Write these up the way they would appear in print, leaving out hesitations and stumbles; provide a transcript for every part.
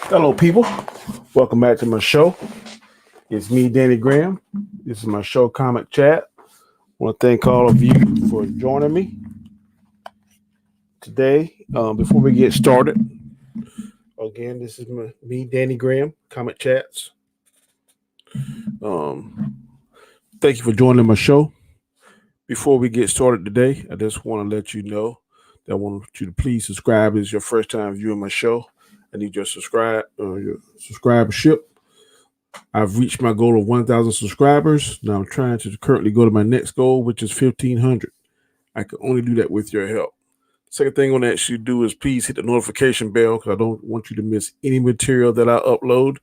Hello, people. Welcome back to my show. It's me, Danny Graham. This is my show, Comic Chat. I want to thank all of you for joining me today. Before we get started, again, this is me, Danny Graham, Comic Chats. Thank you for joining my show. Before we get started today, I just want to let you know that I want you to please subscribe. If it's your first time viewing my show, I need your subscribership. I've reached my goal of 1,000 subscribers. Now I'm trying to currently go to my next goal, which is 1,500. I can only do that with your help. Second thing I want to ask you to do is please hit the notification bell because I don't want you to miss any material that I upload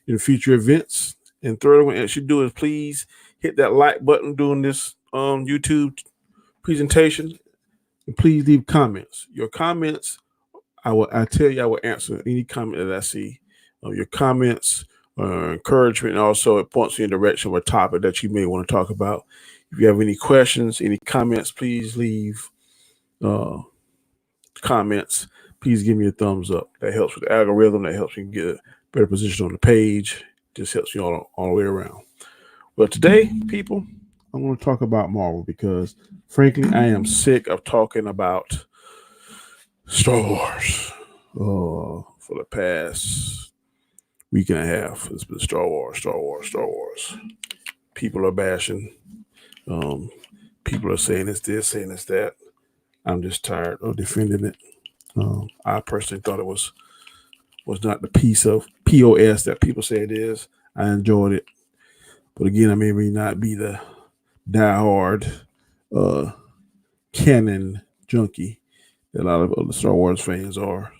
in future events. And third, what I want you to do is please hit that like button during this YouTube presentation, and please leave comments. Your comments, I will answer any comment that I see. Your comments, encouragement, and also it points you in the direction of a topic that you may want to talk about. If you have any questions, any comments, please leave comments. Please give me a thumbs up. That helps with the algorithm. That helps me get a better position on the page. Just helps you all the way around. Well, today, people, I'm going to talk about Marvel because, frankly, I am sick of talking about Star Wars. For the past week and a half, it's been Star Wars. People are bashing. People are saying it's this, saying it's that. I'm just tired of defending it. I personally thought it was not the piece of POS that people say it is. I enjoyed it. But again, I may not be the diehard canon junkie that a lot of other Star Wars fans are.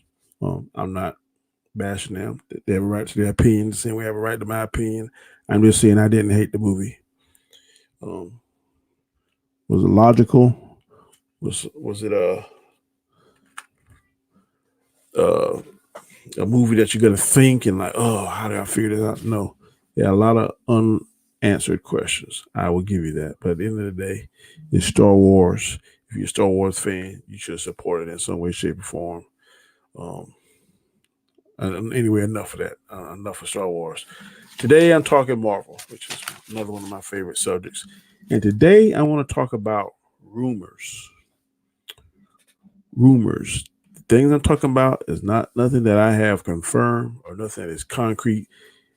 I'm not bashing them. They have a right to their opinion, the same way I have a right to my opinion. I'm just saying I didn't hate the movie. Was it logical? Was it a movie that you're gonna think and like, oh, how did I figure this out? No, there are a lot of unanswered questions. I will give you that. But at the end of the day, it's Star Wars. If you're a Star Wars fan, you should support it in some way, shape, or form. Anyway, enough of that. Enough of Star Wars. Today, I'm talking Marvel, which is another one of my favorite subjects. And today, I want to talk about rumors. Rumors. The things I'm talking about is not nothing that I have confirmed or nothing that is concrete.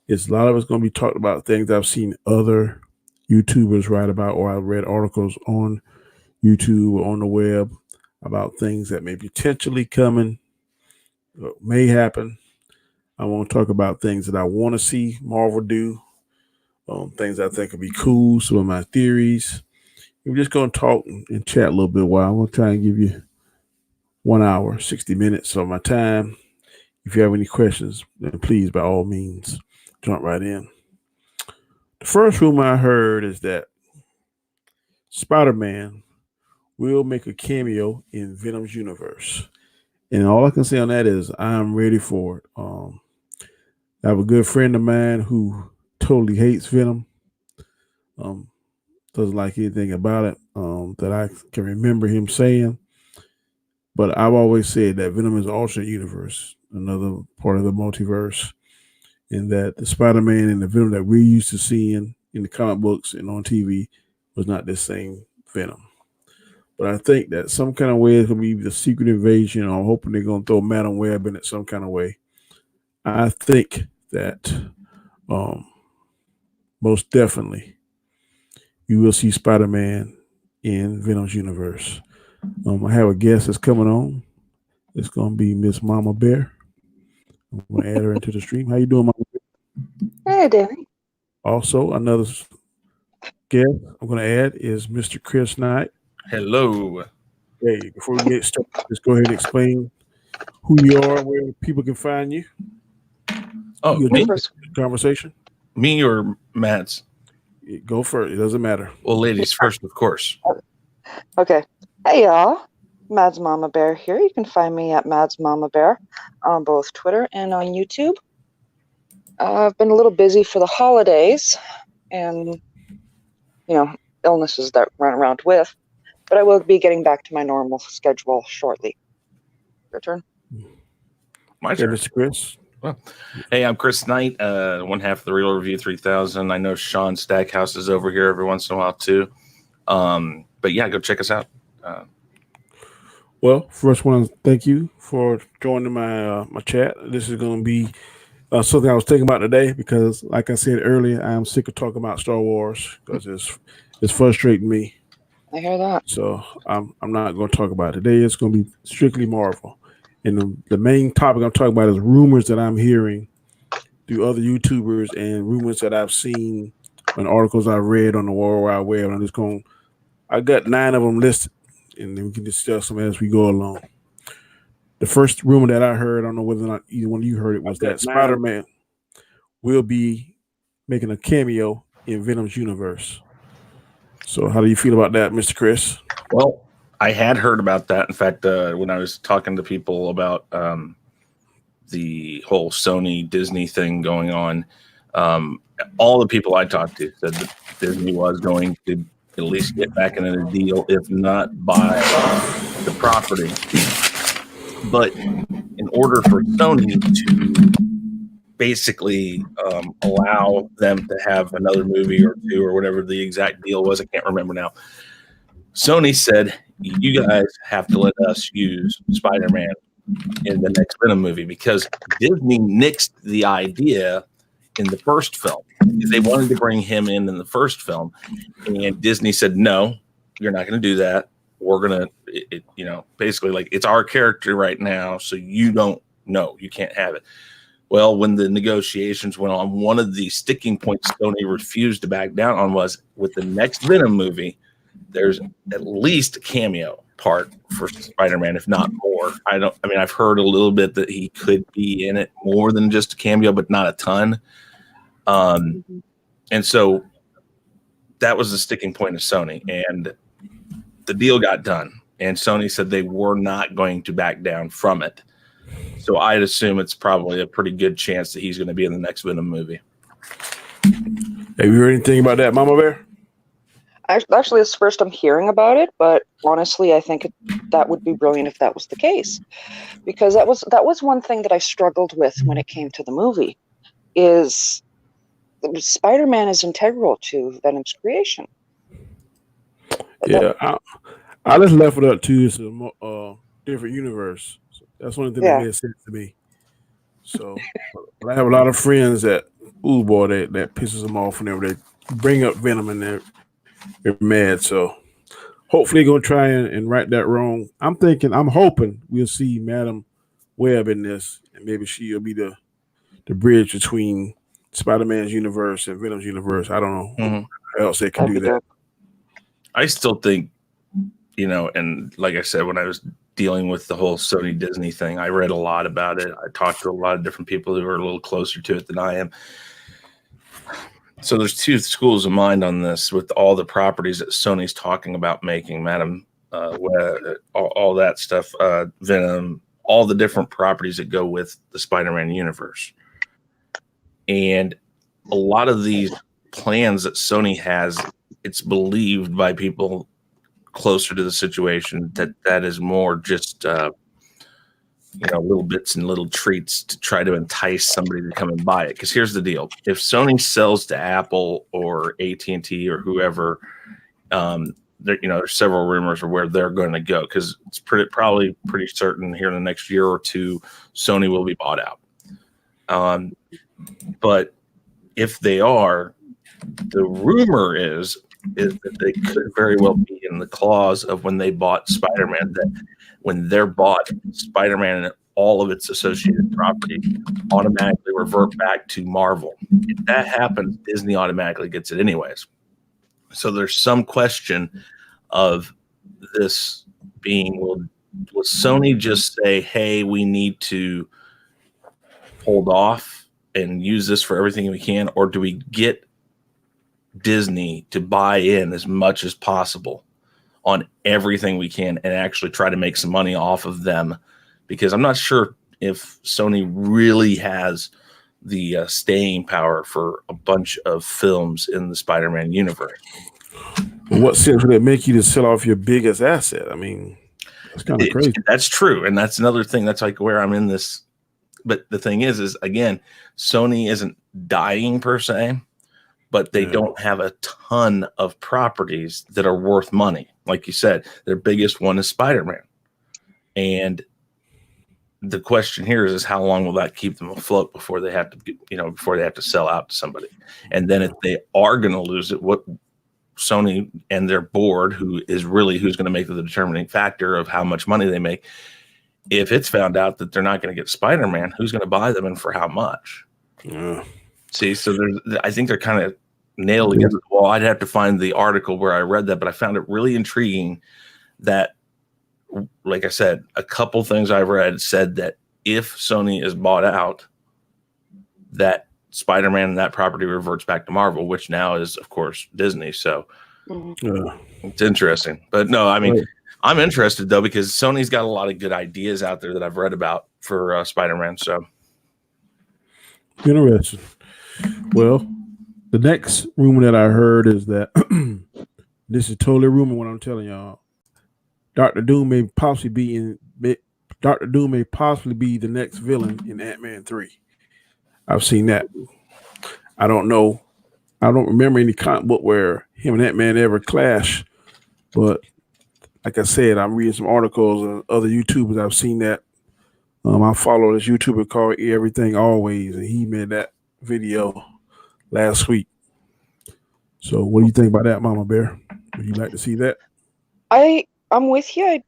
It's a lot of it's going to be talked about things I've seen other YouTubers write about, or I've read articles on YouTube or on the web about things that may potentially coming, may happen. I want to talk about things that I want to see Marvel do, things I think would be cool, some of my theories. We're just going to talk and chat a little bit while I'm going to try and give you 1 hour, 60 minutes of my time. If you have any questions, then please, by all means, jump right in. The first rumor I heard is that SpiderMan will make a cameo in Venom's universe. And all I can say on that is I'm ready for it. I have a good friend of mine who totally hates Venom. Doesn't like anything about it that I can remember him saying. But I've always said that Venom is an alternate universe, another part of the multiverse, and that the Spider-Man and the Venom that we're used to seeing in the comic books and on TV was not the same Venom. But I think that some kind of way it's going to be the secret invasion. I'm hoping they're going to throw Madam Web in it some kind of way. I think that most definitely you will see Spider-Man in Venom's universe. I have a guest that's coming on. It's going to be Miss Mama Bear. I'm going to add her into the stream. How you doing, Mama Bear? Hey, Danny. Also, another guest I'm going to add is Mr. Chris Knight. Hello. Hey, before we get started, just go ahead and explain who you are, where people can find you. Oh, me? Conversation. Me or Mads? Go first. It doesn't matter. Well, ladies first, of course. Okay. Hey, y'all. Mads Mama Bear here. You can find me at Mads Mama Bear on both Twitter and on YouTube. I've been a little busy for the holidays and, illnesses that run around with, but I will be getting back to my normal schedule shortly. Your turn. My turn. Mr. Chris. Well, hey, I'm Chris Knight, one half of the Real Review 3000. I know Sean Stackhouse is over here every once in a while too. But yeah, go check us out. Well, first, want to thank you for joining my my chat. This is going to be something I was thinking about today because, like I said earlier, I am sick of talking about Star Wars because it's frustrating me. I hear that. So I'm not going to talk about it today. It's going to be strictly Marvel, and the main topic I'm talking about is rumors that I'm hearing through other YouTubers and rumors that I've seen and articles I've read on the World Wide Web. And I'm just going. I got 9 of them listed, and then we can discuss them as we go along. The first rumor that I heard, I don't know whether or not either one of you heard it, was that SpiderMan will be making a cameo in Venom's universe. So how do you feel about that, Mr. Chris? Well, I had heard about that. In fact, when I was talking to people about the whole Sony Disney thing going on, all the people I talked to said that Disney was going to at least get back into the deal, if not buy the property. But in order for Sony to basically allow them to have another movie or two or whatever the exact deal was, I can't remember now. Sony said, you guys have to let us use Spider-Man in the next Venom movie because Disney nixed the idea in the first film. They wanted to bring him in the first film, and Disney said, no, you're not going to do that. We're going to, basically like it's our character right now, so you don't know. You can't have it. Well, when the negotiations went on, one of the sticking points Sony refused to back down on was with the next Venom movie, there's at least a cameo part for Spider-Man, if not more. I've heard a little bit that he could be in it more than just a cameo, but not a ton. And so that was the sticking point of Sony, and the deal got done. And Sony said they were not going to back down from it. So I'd assume it's probably a pretty good chance that he's going to be in the next Venom movie. Have you heard anything about that, Mama Bear? Actually, it's the first I'm hearing about it, but honestly, I think that would be brilliant if that was the case, because that was one thing that I struggled with when it came to the movie. Is Spider-Man is integral to Venom's creation. Yeah, I just left it up to it's a different universe. So that's one thing that made sense to me. So, but I have a lot of friends that, that pisses them off whenever they bring up Venom and they're mad. So, hopefully, they're gonna try and right that wrong. I'm hoping we'll see Madam Web in this, and maybe she'll be the bridge between Spider-Man's universe and Venom's universe. I don't know how else they can do that. I still think, and like I said, when I was dealing with the whole Sony Disney thing, I read a lot about it. I talked to a lot of different people who are a little closer to it than I am. So there's 2 schools of mind on this with all the properties that Sony's talking about making, Madam all that stuff, Venom, all the different properties that go with the Spider-Man universe. And a lot of these plans that Sony has, it's believed by people closer to the situation that is more just little bits and little treats to try to entice somebody to come and buy it. Because here's the deal: if Sony sells to Apple or AT&T or whoever, there's several rumors of where they're going to go, because it's probably pretty certain here in the next year or two Sony will be bought out. But if they are, the rumor is that they could very well be in the clause of when they bought Spider-Man, that when they're bought, Spider-Man and all of its associated property automatically revert back to Marvel. If that happens, Disney automatically gets it anyways. So there's some question of this being, will Sony just say, hey, we need to hold off and use this for everything we can, or do we get Disney to buy in as much as possible on everything we can and actually try to make some money off of them? Because I'm not sure if Sony really has the staying power for a bunch of films in the Spider-Man universe. What sense would it make you to sell off your biggest asset? I mean, it's kind of crazy. That's true. And that's another thing. That's like where I'm in this but the thing is again, Sony isn't dying per se, but they don't have a ton of properties that are worth money. Like you said, their biggest one is SpiderMan. And the question here is how long will that keep them afloat before they have to sell out to somebody? And then if they are going to lose it, what Sony and their board, who's going to make the determining factor of how much money they make, if it's found out that they're not going to get Spider-Man, who's going to buy them and for how much? Yeah. See, so I think they're kind of nailed against the wall. I'd have to find the article where I read that, but I found it really intriguing that, like I said, a couple things I've read said that if Sony is bought out, that Spider-Man and that property reverts back to Marvel, which now is, of course, Disney. So it's interesting. But no, I mean, I'm interested, though, because Sony's got a lot of good ideas out there that I've read about for Spider-Man. So interesting. Well, the next rumor that I heard is that this is totally rumor what I'm telling y'all. Doctor Doom may possibly be the next villain in Ant-Man 3. I've seen that. I don't know. I don't remember any comic book where him and Ant-Man ever clash, but like I said, I'm reading some articles and other YouTubers. I've seen that. I follow this YouTuber called Everything Always, and he made that video last week. So what do you think about that, Mama Bear? Would you like to see that? I'm with you.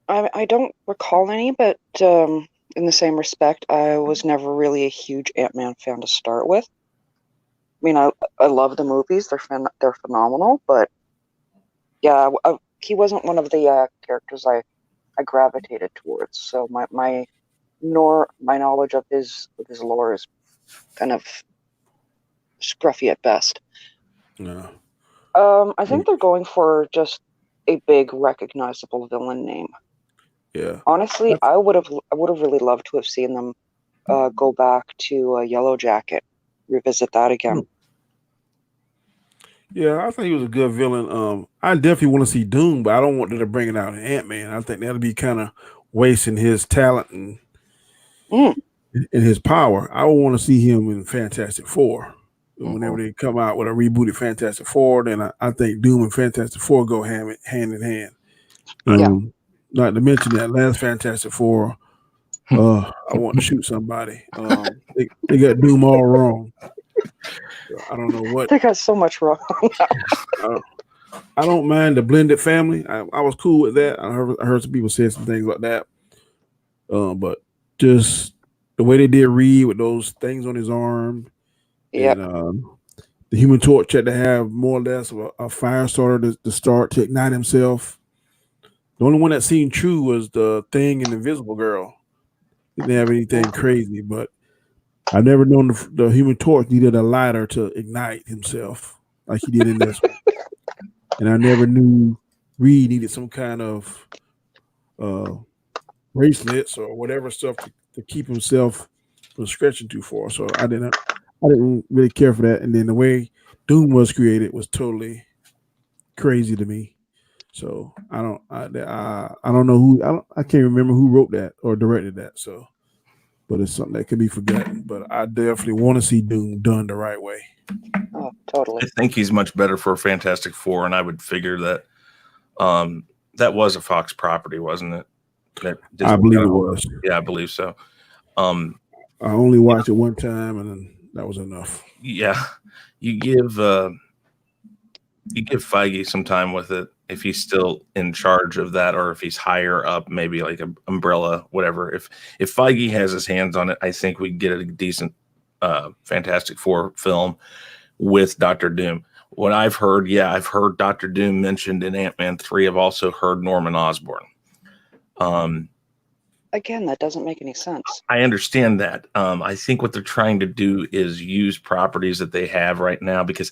I don't recall any, but in the same respect, I was never really a huge Ant-Man fan to start with. I mean, I love the movies; they're phenomenal. But yeah, he wasn't one of the characters I gravitated towards. So my knowledge of his lore is kind of scruffy at best. No. I think they're going for just a big recognizable villain name. Yeah. Honestly, I would have really loved to have seen them go back to Yellow Jacket, revisit that again. Yeah, I think he was a good villain. I definitely want to see Doom, but I don't want them to bring it out in Ant-Man. I think that'll be kind of wasting his talent and his power. I would want to see him in Fantastic Four. Whenever they come out with a rebooted Fantastic Four, then I think Doom and Fantastic Four go hand in hand. Not to mention that last Fantastic Four, I want to shoot somebody. They got Doom all wrong. I don't know what. They got so much wrong. I don't mind the blended family. I was cool with that. I heard some people say some things like that. But just the way they did Reed with those things on his arm. Yeah. And the Human Torch had to have more or less of a fire starter to start to ignite himself. The only one that seemed true was the Thing and Invisible Girl. Didn't have anything crazy, but I never known the Human Torch needed a lighter to ignite himself like he did in this one. And I never knew Reed needed some kind of bracelets or whatever stuff to keep himself from stretching too far. So I didn't really care for that. And then the way Doom was created was totally crazy to me. So I don't know who I can't remember who wrote that or directed that. So, but it's something that can be forgotten. But I definitely want to see Doom done the right way. Oh, totally. I think he's much better for a Fantastic Four, and I would figure that that was a Fox property, wasn't it? I believe it was. Yeah, I believe so. I only watched it one time, and then that was enough. Yeah, you give Feige some time with it if he's still in charge of that, or if he's higher up, maybe like an Umbrella, whatever. If Feige has his hands on it, I think we get a decent Fantastic Four film with Dr. Doom. What I've heard, I've heard Dr. Doom mentioned in Ant-Man 3. I've also heard Norman Osborn. Again, that doesn't make any sense. I understand that. I think what they're trying to do is use properties that they have right now, because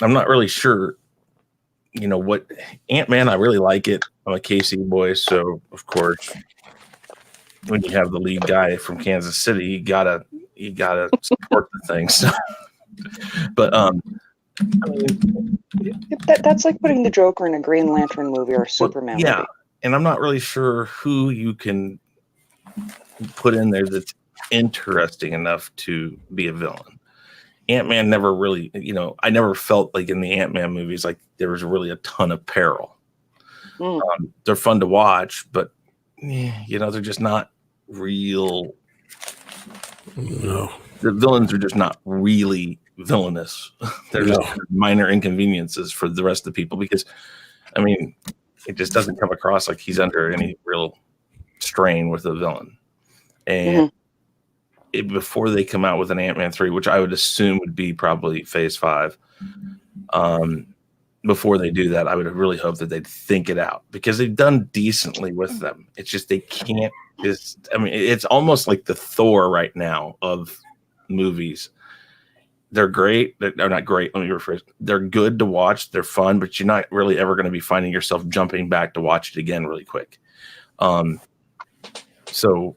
I'm not really sure, what Ant-Man, I really like it. I'm a KC boy, so of course, when you have the lead guy from Kansas City, you gotta support the thing. So, but that's like putting the Joker in a Green Lantern movie or a Superman movie. And I'm not really sure who you can put in there that's interesting enough to be a villain. Ant-Man never really, I never felt like in the Ant-Man movies like there was really a ton of peril. They're fun to watch, but they're just not real. No, the villains are just not really villainous. They're just minor inconveniences for the rest of the people because, it just doesn't come across like he's under any real strain with a villain. And before they come out with an Ant-Man 3, which I would assume would be probably Phase 5, before they do that, I would really hope that they'd think it out because they've done decently with them. It's just they can't. It's almost like the Thor right now of movies. They're great. They're not great. Let me rephrase. They're good to watch. They're fun, but you're not really ever going to be finding yourself jumping back to watch it again really quick. So,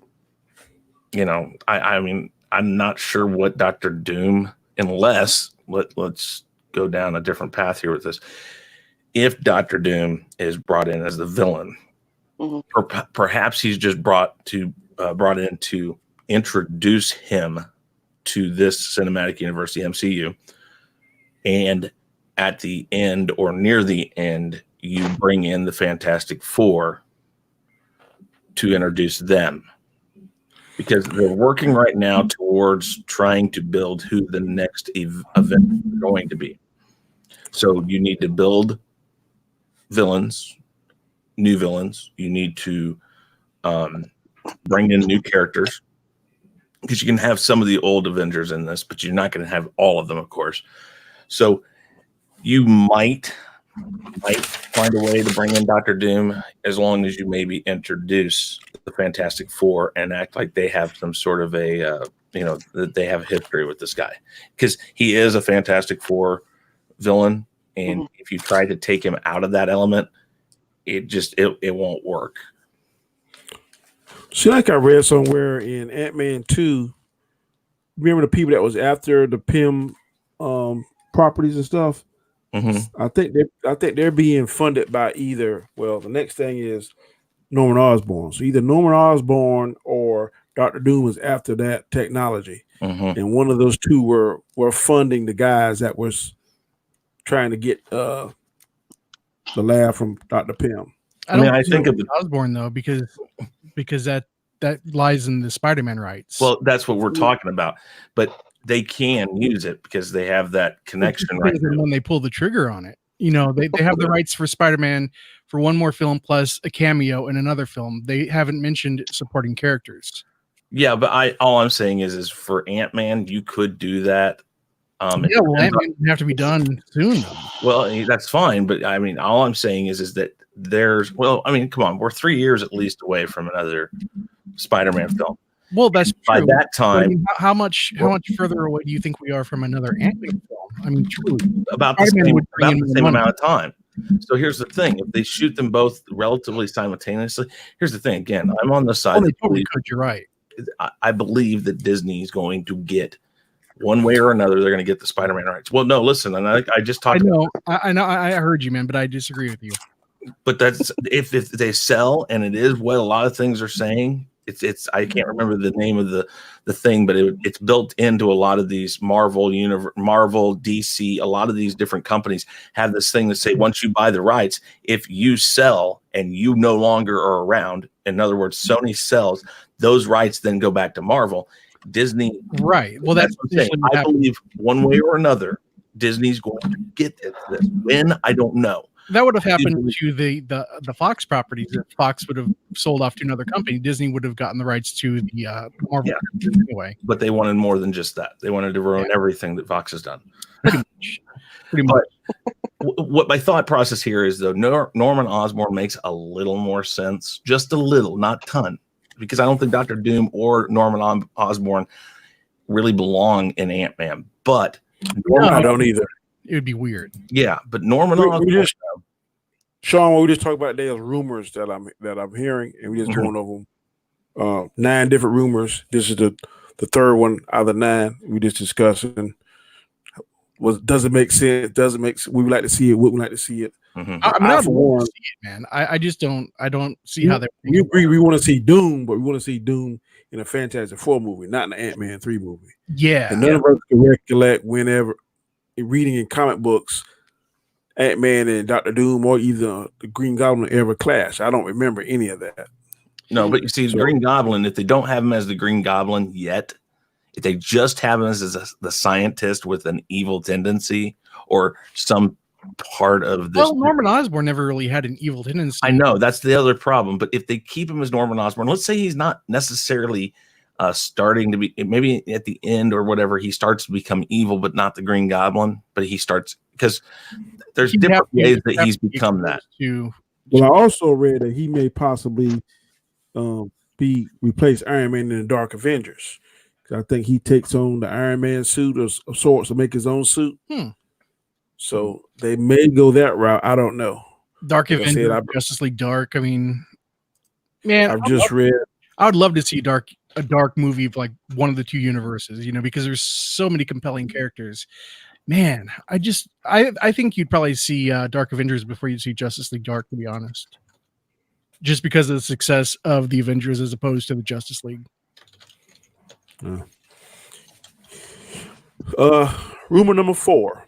I'm not sure what Dr. Doom, unless let's go down a different path here with this. If Dr. Doom is brought in as the villain, perhaps he's just brought in to introduce him to this cinematic universe, the MCU, and at the end or near the end, you bring in the Fantastic Four to introduce them. Because they're working right now towards trying to build who the next event is going to be. So you need to build villains, new villains. You need to bring in new characters. Because you can have some of the old Avengers in this, but you're not going to have all of them, of course. So you might find a way to bring in Dr. Doom as long as you maybe introduce the Fantastic Four and act like they have some sort of that they have history with this guy. Because he is a Fantastic Four villain, and if you try to take him out of that element, it won't work. See, like I read somewhere in Ant-Man 2, remember the people that was after the Pym properties and stuff? I think they're being funded by either. Well, the next thing is Norman Osborn. So either Norman Osborn or Dr. Doom is after that technology, and one of those two were funding the guys that was trying to get the lab from Dr. Pym. I think of Osborn though because that lies in the SpiderMan rights. Well, that's what we're talking about, but they can use it because they have that connection right now. When they pull the trigger on it, they have the rights for Spider-Man for one more film plus a cameo in another film. They haven't mentioned supporting characters. Yeah, but all I'm saying is for Ant-Man, you could do that. Ant-Man would have to be done soon. Well, that's fine, but all I'm saying is that come on, we're 3 years at least away from another Spider-Man film. Well, that's true. By that time, how much further away do you think we are from another Ant-Man film? Truly, about the same amount of time. So here's the thing: if they shoot them both relatively simultaneously, here's the thing. Again, I'm on the side. You're right. I believe that Disney is going to get one way or another. They're going to get the Spider-Man rights. Well, no, listen, and I just talked. I know. I heard you, man, but I disagree with you. But that's if they sell, and it is what a lot of things are saying. It's I can't remember the name of the thing, but it's built into a lot of these Marvel, DC, a lot of these different companies have this thing that say once you buy the rights, if you sell and you no longer are around, in other words, Sony sells, those rights then go back to Marvel. Disney, right? Well, that's what I'm saying. I believe one way or another, Disney's going to get this. When I don't know. That would have happened to the Fox properties. If Fox would have sold off to another company, Disney would have gotten the rights to the Marvel anyway. But they wanted more than just that. They wanted to ruin everything that Fox has done. Pretty much. What my thought process here is, though, Norman Osborn makes a little more sense, just a little, not ton, because I don't think Dr. Doom or Norman Osborn really belong in Ant-Man. But I don't either. It would be weird. Yeah, but Norman Osborn. Sean, we just talked about there's rumors that I'm hearing, and we just going over them. 9 different rumors. This is the third one out of the 9. We just discussing. Does it make sense? Does it make sense? We would like to see it. We would like to see it. I for one, see it, man. I just don't. I don't see how they. We agree. We want to see Doom, but we want to see Doom in a Fantastic Four movie, not in the Ant-Man 3 movie. Yeah. And none of us can recollect whenever reading in comic books, Ant-Man and Dr. Doom or either the Green Goblin ever clash. I don't remember any of that. No, but you see, So- Green Goblin, if they don't have him as the Green Goblin yet, if they just have him as the scientist with an evil tendency or some part of this. Well, Norman Osborn never really had an evil tendency. I know that's the other problem. But if they keep him as Norman Osborn, let's say he's not necessarily starting to be, maybe at the end or whatever, he starts to become evil, but not the Green Goblin. But he starts, because there's different ways that he's become that. Well, I also read that he may possibly be replace Iron Man in the Dark Avengers. I think he takes on the Iron Man suit of sorts to make his own suit. So they may go that route. I don't know. Dark Avengers, Justice League Dark. I mean, man, I've just read. I would love to see a dark movie of like one of the two universes, because there's so many compelling characters. Man, I think you'd probably see Dark Avengers before you'd see Justice League Dark, to be honest. Just because of the success of the Avengers as opposed to the Justice League. Rumor number 4.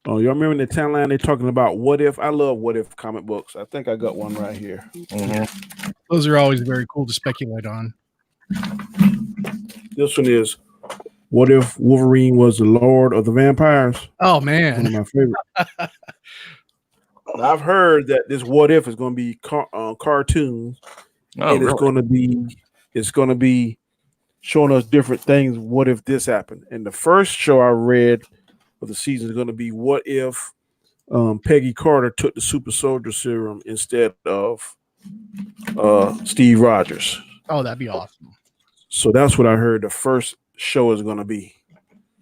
Oh, y'all remember in the timeline they're talking about what if? I love what if comic books. I think I got one right here. Mm-hmm. Those are always very cool to speculate on. This one is what if Wolverine was the Lord of the Vampires? Oh One of man, my favorite. I've heard that this what if is going to be cartoon, Oh, and it's going to be showing us different things. What if this happened? And the first show I read of the season is going to be what if Peggy Carter took the super soldier serum instead of Steve Rogers. oh that'd be awesome. So that's what I heard the first show is going to be.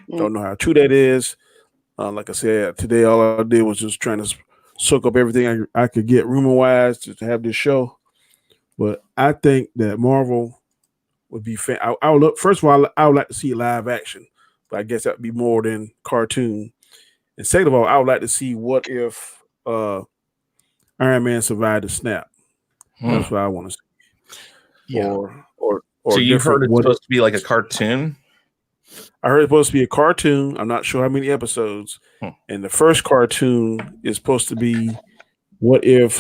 Don't know how true that is. Like I said, today all I did was just trying to soak up everything I could get rumor wise to have this show. But I think that Marvel would be I would look, first of all, I would like to see live action, but I guess that would be more than cartoon. And second of all, I would like to see what if Iron Man survived the snap. That's what I want to see. Yeah. Or so you heard it's supposed to be like a cartoon? I heard it's supposed to be a cartoon. I'm not sure how many episodes. And the first cartoon is supposed to be what if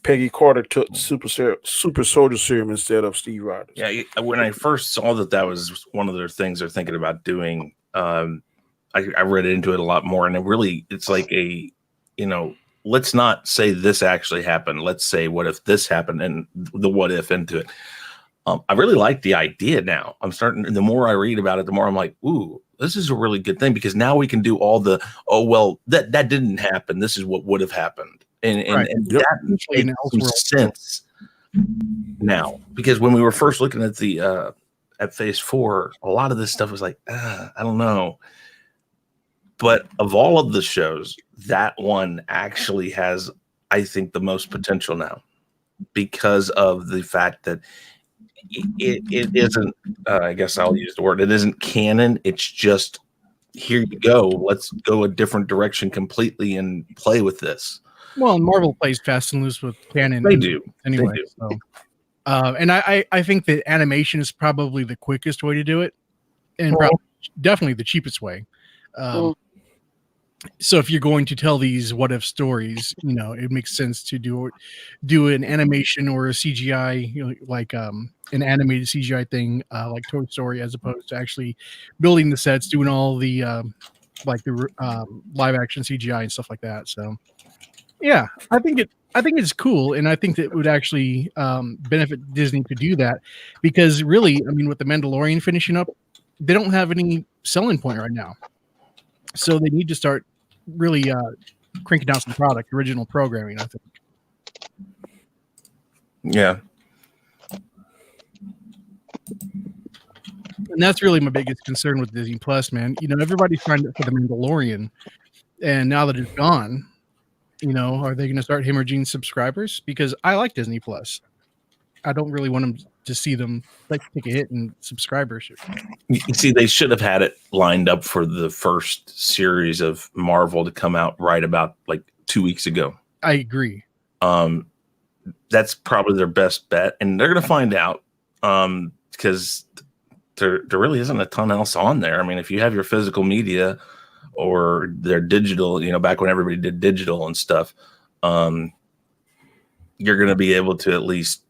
Peggy Carter took super soldier serum instead of Steve Rogers. Yeah, when I first saw that was one of their things they're thinking about doing, I read into it a lot more, and it's like let's not say this actually happened. Let's say what if this happened, and the what if into it. I really like the idea now. I'm starting. The more I read about it, the more I'm like, ooh, this is a really good thing, because now we can do all the that didn't happen. This is what would have happened, and that makes some sense now, because when we were first looking at the at Phase 4, a lot of this stuff was like, I don't know. But of all of the shows, that one actually has, I think, the most potential now, because of the fact that it isn't, I guess I'll use the word, it isn't canon. It's just, here you go. Let's go a different direction completely and play with this. Well, Marvel plays fast and loose with canon. They do. Anyway. They do. So, and I think that animation is probably the quickest way to do it, and definitely the cheapest way. So if you're going to tell these what if stories, it makes sense to do an animation or a CGI, like an animated CGI thing, like Toy Story, as opposed to actually building the sets, doing all the live action CGI and stuff like that. So yeah, I think it's cool, and I think that it would actually benefit Disney to do that, because really, I mean, with the Mandalorian finishing up, they don't have any selling point right now. So they need to start really cranking out some original programming, I think. Yeah. And that's really my biggest concern with Disney Plus, man. Everybody's trying to for the Mandalorian, and now that it's gone, are they going to start hemorrhaging subscribers? Because I like Disney Plus. I don't really want them to see them take a hit in subscribership. You see, they should have had it lined up for the first series of Marvel to come out right about 2 weeks ago. I agree. That's probably their best bet, and they're going to find out because there really isn't a ton else on there. I mean, if you have your physical media or their digital, back when everybody did digital and stuff, you're going to be able to at least,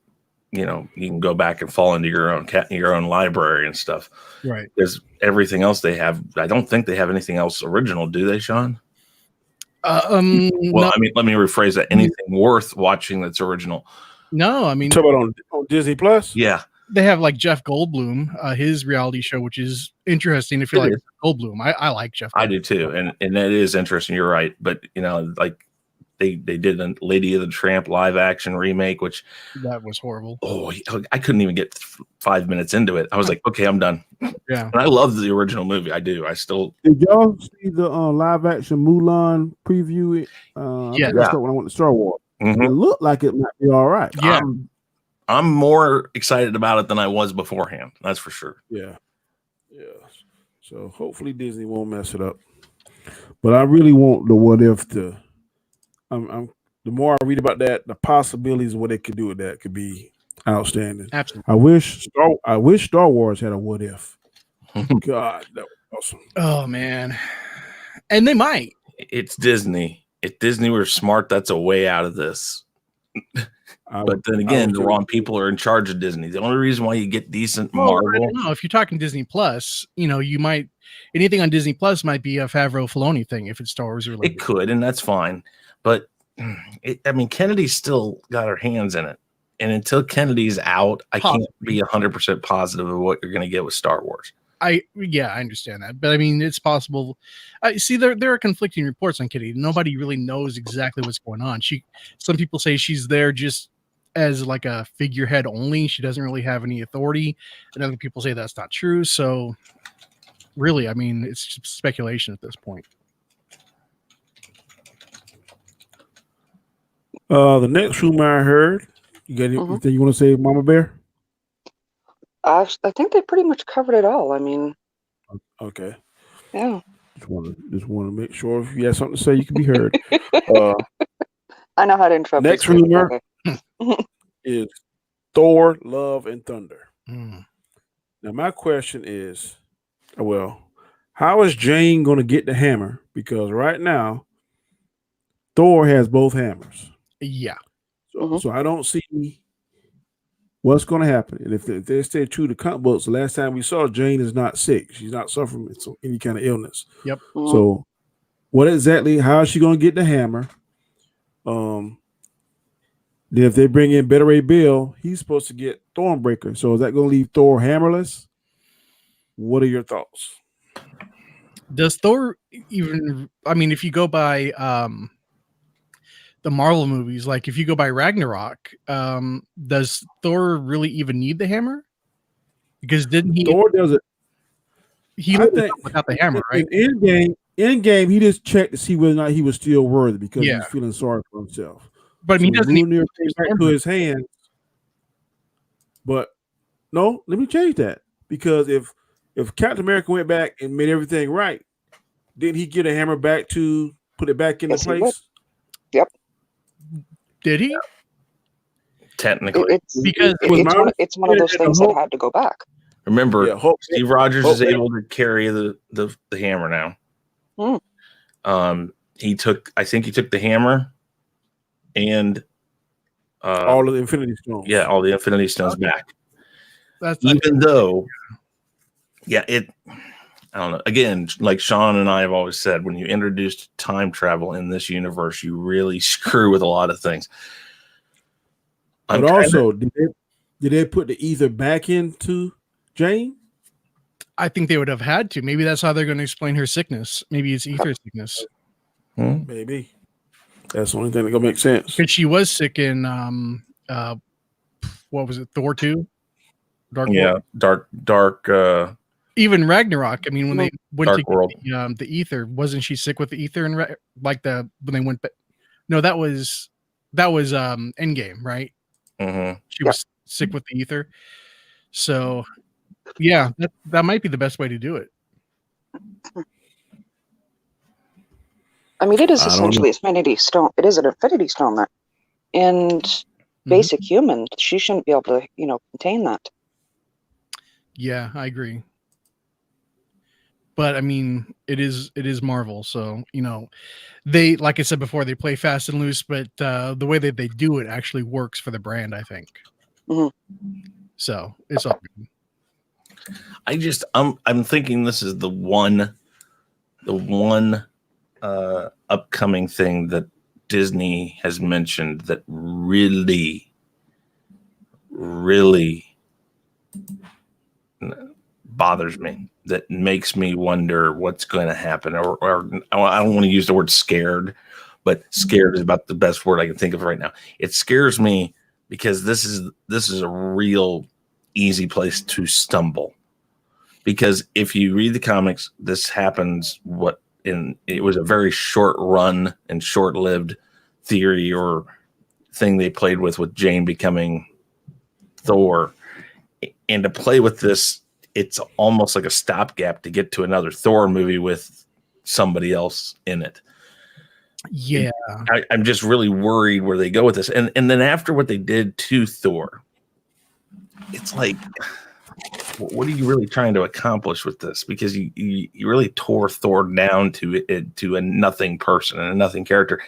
you can go back and fall into your own library and stuff. Right. Because everything else they have, I don't think they have anything else original, do they, Sean? Well, no. I mean, let me rephrase that. Anything worth watching that's original? No, I mean, talk about on Disney Plus. Yeah, they have like Jeff Goldblum, his reality show, which is interesting. If you like Goldblum, I like Jeff Goldblum. I do too, and that is interesting. You're right, but like they did a Lady of the Tramp live action remake, which that was horrible. Oh, I couldn't even get 5 minutes into it. I was like, okay, I'm done. Yeah, and I love the original movie. I do. I still. Did y'all see the live action Mulan preview? Yeah, that's when I went to Star Wars. Mm-hmm. It looked like it might be all right. Yeah. I'm more excited about it than I was beforehand. That's for sure. Yeah. So hopefully Disney won't mess it up. But I really want the what if to. The more I read about that, the possibilities of what they could do with that could be outstanding. Absolutely. I wish Star Wars had a what if. God, that was awesome. Oh man, and they might. It's Disney. If Disney were smart, that's a way out of this. But then again, the wrong people are in charge of Disney. The only reason why you get decent Marvel. I don't know. If you're talking Disney Plus, you might anything on Disney Plus might be a Favreau Filoni thing if it's Star Wars related. It could, and that's fine. But Kennedy's still got her hands in it, and until Kennedy's out, I can't be 100% positive of what you're going to get with Star Wars. I understand that, but I mean, it's possible. See, there are conflicting reports on Kennedy. Nobody really knows exactly what's going on. Some people say she's there just as like a figurehead only. She doesn't really have any authority, and other people say that's not true. So, really, I mean, it's just speculation at this point. The next rumor I heard, you got anything you want to say, Mama Bear? I think they pretty much covered it all. I mean, okay, yeah. Just want to make sure if you have something to say, you can be heard. I know how to interrupt. Next rumor is Thor: Love and Thunder. Now, my question is, how is Jane going to get the hammer? Because right now, Thor has both hammers. Yeah. So I don't see what's going to happen. And if they stay true to comic books, the last time we saw Jane is not sick. She's not suffering from any kind of illness. Yep. So how is she going to get the hammer? Then if they bring in Better Ray Bill, he's supposed to get Thornbreaker. So is that going to leave Thor hammerless? What are your thoughts? Does Thor even, if you go by the Marvel movies, like if you go by Ragnarok, does Thor really even need the hammer? Because didn't he? Thor doesn't. He without the hammer, right? In Endgame, he just checked to see whether or not he was still worthy because he's feeling sorry for himself. But he doesn't even back to his hands. But no, let me change that, because if Captain America went back and made everything right, didn't he get a hammer back to put it back into place? Yep. Did he? Technically, it's one of those things that had to go back. Remember, Steve Rogers is able to carry the hammer now. He took the hammer and all of the Infinity Stones. Yeah, all the Infinity Stones back. I don't know. Again, like Sean and I have always said, when you introduce time travel in this universe, you really screw with a lot of things. But also, did they put the ether back into Jane? I think they would have had to. Maybe that's how they're going to explain her sickness. Maybe it's ether sickness. Maybe. That's the only thing that gonna make sense. Because she was sick in what was it, Thor 2? Dark. Even Ragnarok. I mean, when they went Dark to World. The ether, wasn't she sick with the ether? And when they went, no, that was Endgame, right? She was sick with the ether. So, yeah, that might be the best way to do it. I mean, it is essentially Infinity Stone. It is an Infinity Stone that, and basic human, she shouldn't be able to, contain that. Yeah, I agree. But I mean, it is Marvel, so they, like I said before, they play fast and loose, but the way that they do it actually works for the brand, I think. Mhm. So it's all good. I'm thinking this is the one upcoming thing that Disney has mentioned that really bothers me, that makes me wonder what's going to happen, or I don't want to use the word scared, but scared is about the best word I can think of right now. It scares me because this is a real easy place to stumble, because if you read the comics, this happens it was a very short run and short-lived theory or thing they played with Jane becoming Thor, and to play with this, it's almost like a stopgap to get to another Thor movie with somebody else in it. Yeah, I'm just really worried where they go with this, and then after what they did to Thor, it's like, what are you really trying to accomplish with this? Because you really tore Thor down to a nothing person and a nothing character,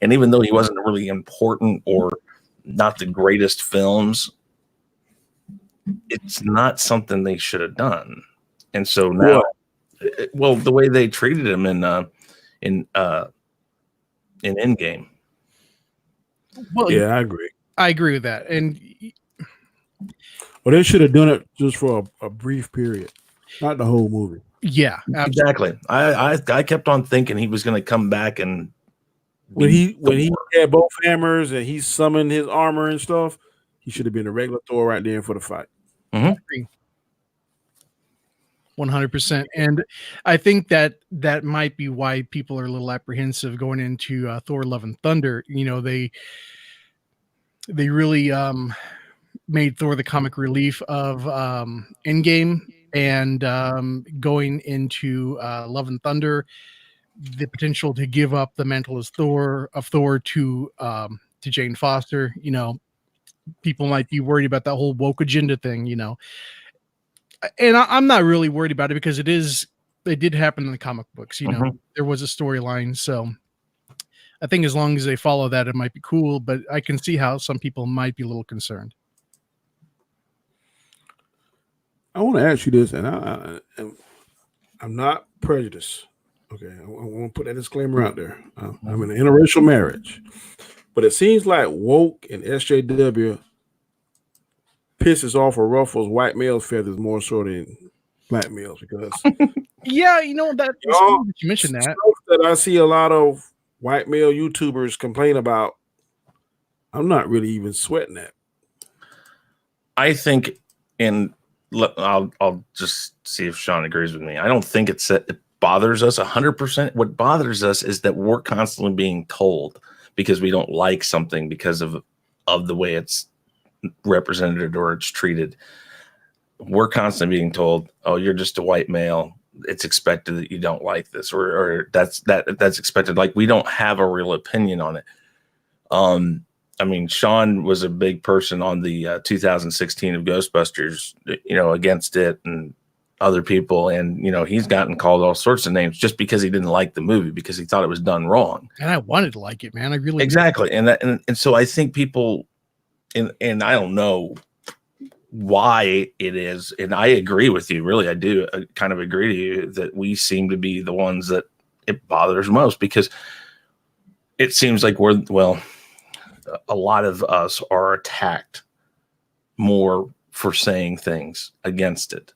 and even though he wasn't really important or not the greatest films, it's not something they should have done. And so now, well, the way they treated him in Endgame. well, Yeah, I agree. I agree with that, and Well, they should have done it just for a brief period, not the whole movie. yeah, absolutely. Exactly. I kept on thinking he was going to come back and When he Thor. had both hammers and he summoned his armor and stuff, he should have been a regular Thor right there for the fight. I agree. 100%. And I think that might be why people are a little apprehensive going into Thor: Love and Thunder. They really made Thor the comic relief of Endgame, and going into Love and Thunder, the potential to give up the mantle of Thor to Jane Foster. People might be worried about that whole woke agenda thing. And I'm not really worried about it because it did happen in the comic books. There was a storyline, so I think as long as they follow that, it might be cool. But I can see how some people might be a little concerned. I want to ask you this, and I'm not prejudiced. Okay, I want to put that disclaimer out there. I'm in an interracial marriage, but it seems like woke and SJW pisses off or ruffles white males' feathers more so than black males, because Yeah, that you mentioned that. stuff that I see a lot of white male YouTubers complain about, I'm not really even sweating that. I think, and I'll just see if Sean agrees with me. I don't think it bothers us 100%. What bothers us is that we're constantly being told, because we don't like something because of the way it's represented or it's treated. We're constantly being told, "Oh, you're just a white male. It's expected that you don't like this," or that's expected. Like, we don't have a real opinion on it. I mean, Sean was a big person on the 2016 of Ghostbusters, against it, and other people, and he's gotten called all sorts of names just because he didn't like the movie, because he thought it was done wrong. And I wanted to like it, man. I really Exactly, and so I think people, and I don't know why it is, and I agree with you. Really, I do. I kind of agree to you that we seem to be the ones that it bothers most, because it seems like a lot of us are attacked more for saying things against it.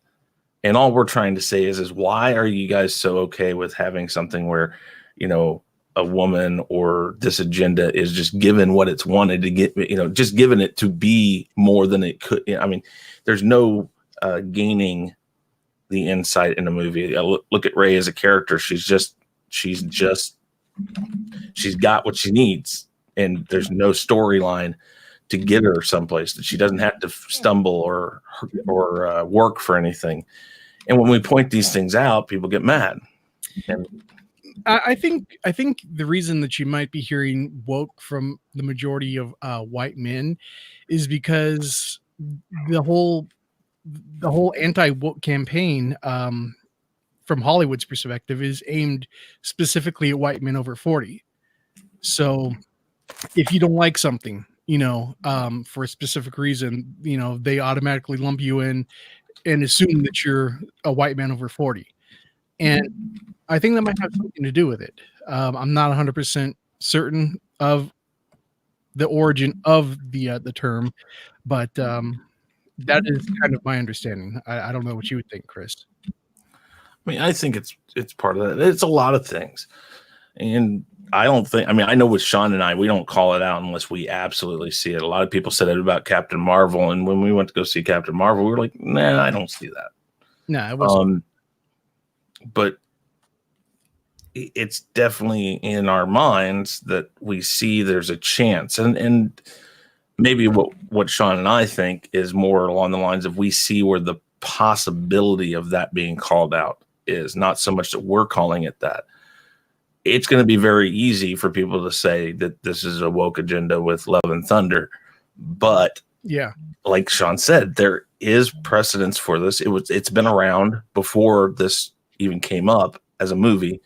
And all we're trying to say is why are you guys so okay with having something where, a woman or this agenda is just given what it's wanted to get, just given it to be more than it could. I mean, there's no gaining the insight in a movie. Look at Rey as a character. She's got what she needs, and there's no storyline to get her someplace, that she doesn't have to stumble or work for anything. And when we point these things out, people get mad. And I think the reason that you might be hearing woke from the majority of white men is because the whole the whole anti-woke campaign, from Hollywood's perspective, is aimed specifically at white men over 40. So if you don't like something, for a specific reason, they automatically lump you in and assume that you're a white man over 40. And I think that might have something to do with it. I'm not 100% certain of the origin of the term, but that is kind of my understanding. I don't know what you would think, Chris. I mean, I think it's part of that. It's a lot of things. And I don't think, I mean, I know with Sean and I, we don't call it out unless we absolutely see it. A lot of people said it about Captain Marvel. And when we went to go see Captain Marvel, we were like, nah, I don't see that. No, it wasn't. But it's definitely in our minds that we see there's a chance. And maybe what Sean and I think is more along the lines of we see where the possibility of that being called out is, not so much that we're calling it that. It's going to be very easy for people to say that this is a woke agenda with Love and Thunder. But yeah, like Sean said, there is precedence for this. It's been around before this even came up as a movie.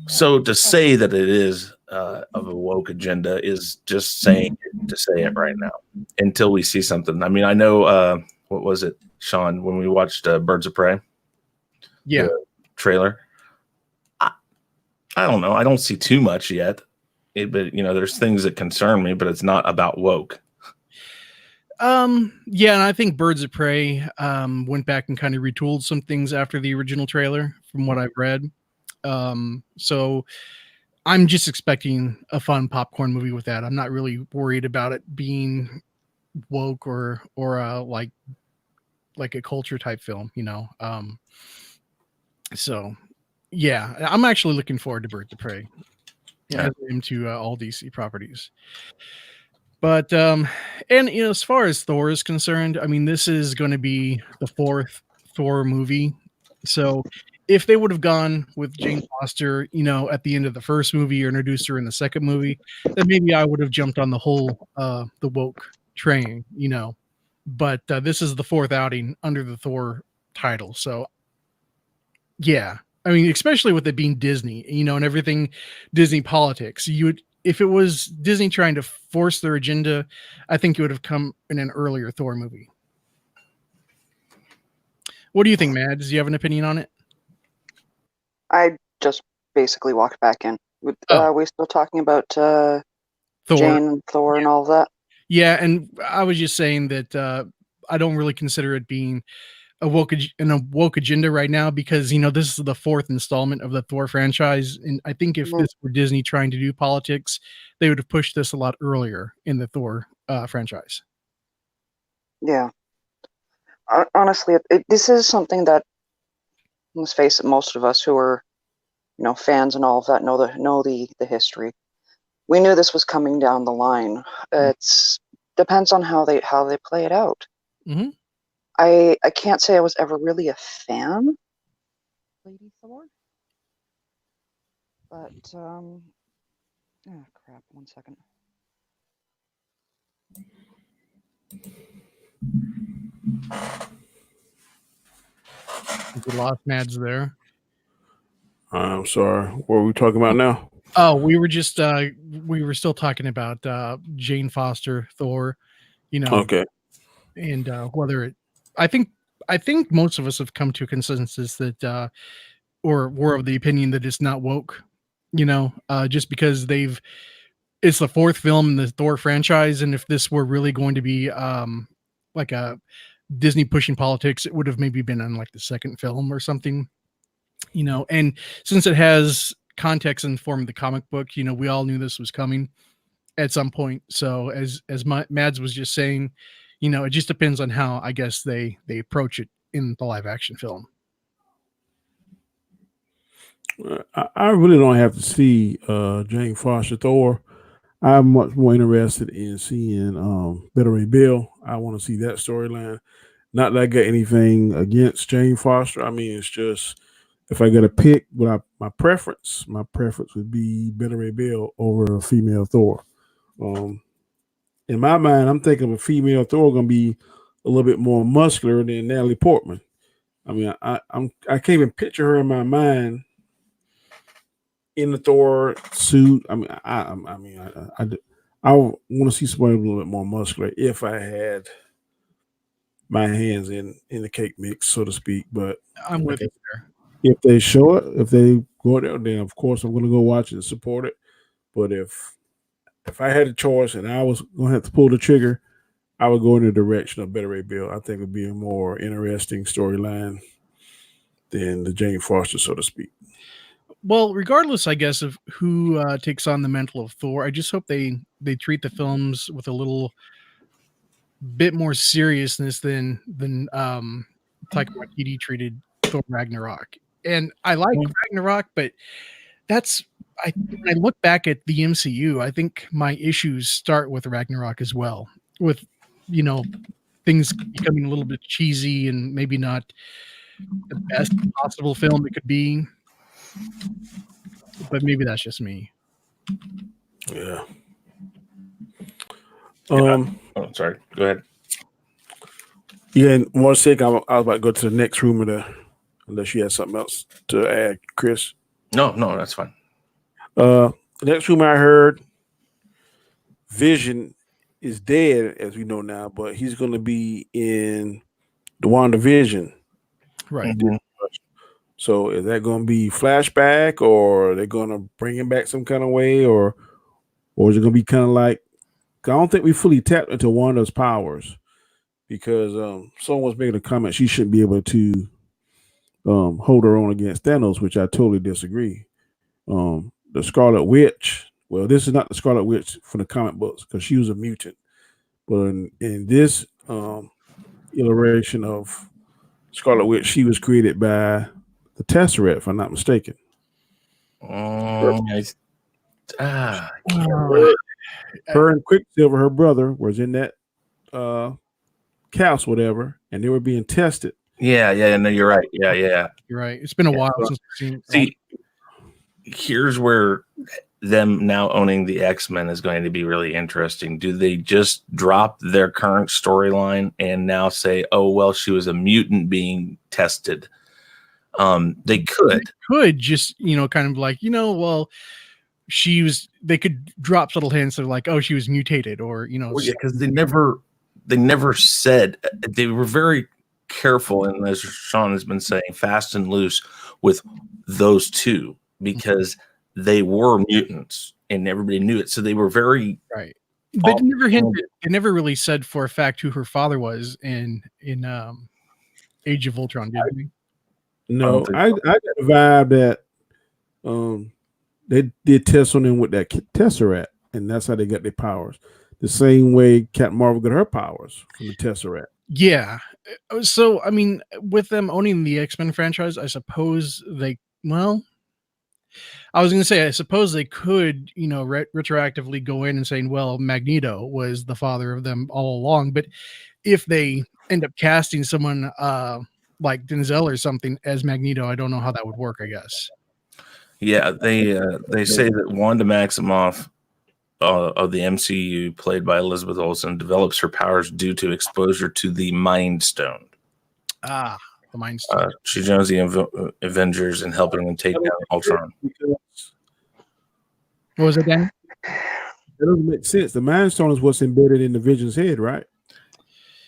So to say that it is of a woke agenda is just saying it to say it right now until we see something. I mean, I know, what was it, Sean, when we watched Birds of Prey? Yeah. The trailer. I don't know. I don't see too much yet. But, there's things that concern me, but it's not about woke. Yeah, and I think Birds of Prey went back and kind of retooled some things after the original trailer from what I've read. So I'm just expecting a fun popcorn movie with that. I'm not really worried about it being woke or like a culture type film, so yeah, I'm actually looking forward to Birds of Prey. Yeah, into all DC properties. But and as far as Thor is concerned, I mean, this is going to be the 4th Thor movie. So if they would have gone with Jane Foster, at the end of the first movie or introduced her in the second movie, then maybe I would have jumped on the whole the woke train, But this is the 4th outing under the Thor title, so yeah. I mean, especially with it being Disney, and everything Disney politics, if it was Disney trying to force their agenda, I think it would have come in an earlier Thor movie. What do you think, Mads? Do you have an opinion on it? I just basically walked back in. We're still talking about Thor. Jane and Thor and all of that. Yeah, and I was just saying that I don't really consider it being a woke agenda right now because this is the 4th installment of the Thor franchise, and I think if this were Disney trying to do politics, they would have pushed this a lot earlier in the Thor franchise. Yeah, honestly, this is something that, let's face it, most of us who are fans and all of that know the history. We knew this was coming down the line. It's depends on how they play it out. Mm-hmm. I can't say I was ever really a fan of Lady Thor, but oh crap! 1 second. We lost Mads there. I'm sorry. What are we talking about now? Oh, we were just we were still talking about Jane Foster, Thor, Okay. And whether it, I think most of us have come to a consensus that or were of the opinion that it's not woke, just because it's the 4th film in the Thor franchise, and if this were really going to be like a Disney pushing politics, it would have maybe been on like the 2nd film or something, and since it has context in the form of the comic book, we all knew this was coming at some point. So as Mads was just saying, it just depends on how, I guess, they approach it in the live action film. I really don't have to see Jane Foster Thor. I'm much more interested in seeing Better Ray Bill. I want to see that storyline. Not that I got anything against Jane Foster. I mean, it's just if I got to pick my preference would be Better Ray Bill over a female Thor. In my mind, I'm thinking of a female Thor going to be a little bit more muscular than Natalie Portman. I mean, I can't even picture her in my mind in the Thor suit. I mean, I want to see somebody a little bit more muscular if I had my hands in the cake mix, so to speak. But I'm with you there. if they show it, if they go there, then of course I'm going to go watch it and support it. But if I had a choice and I was going to have to pull the trigger, I would go in the direction of Better Ray Bill. I think it would be a more interesting storyline than the Jane Foster, so to speak. Well, regardless, I guess, of who takes on the mantle of Thor, I just hope they treat the films with a little bit more seriousness than Taika Waititi treated Thor Ragnarok. And I like Ragnarok, but when I look back at the MCU, I think my issues start with Ragnarok as well, with things becoming a little bit cheesy and maybe not the best possible film it could be. But maybe that's just me. Yeah. Oh, sorry. Go ahead. Yeah, and one second, I was about to go to the next rumor unless you had something else to add, Chris. No, that's fine. The next rumor I heard, Vision is dead, as we know now, but he's going to be in the WandaVision. Right. Mm-hmm. So is that going to be flashback, or are they going to bring him back some kind of way, or is it going to be kind of like? I don't think we fully tapped into Wanda's powers, because someone was making a comment she shouldn't be able to hold her own against Thanos, which I totally disagree. The Scarlet Witch. Well, this is not the Scarlet Witch from the comic books because she was a mutant, but in this iteration of Scarlet Witch, she was created by the Tesseract, if I'm not mistaken. Her and Quicksilver, her brother, was in that cast, whatever, and they were being tested. Yeah. No, you're right. Yeah. You're right. It's been a while since we've seen. See, here's where them now owning the X-Men is going to be really interesting. Do they just drop their current storyline and now say, oh, well, she was a mutant being tested? They could just, kind of like, well, they could drop subtle hints of like, oh, she was mutated, or, because they never said. They were very careful, and as Sean has been saying, fast and loose with those two, because they were mutants and everybody knew it. So they were very right. They never hinted. They never really said for a fact who her father was in Age of Ultron, did they? No, I got the vibe that they did test on them with that Tesseract, and that's how they got their powers. The same way Captain Marvel got her powers from the Tesseract. Yeah. So, I mean, with them owning the X-Men franchise, I suppose I was going to say, I suppose they could, retroactively go in and saying, well, Magneto was the father of them all along. But if they end up casting someone like Denzel or something as Magneto, I don't know how that would work, I guess. Yeah, they say that Wanda Maximoff of the MCU, played by Elizabeth Olsen, develops her powers due to exposure to the Mind Stone. The Mind Stone. She joins the Avengers in helping them take down Ultron. What was it, Dan? That doesn't make sense. The Mind Stone is what's embedded in the Vision's head, right?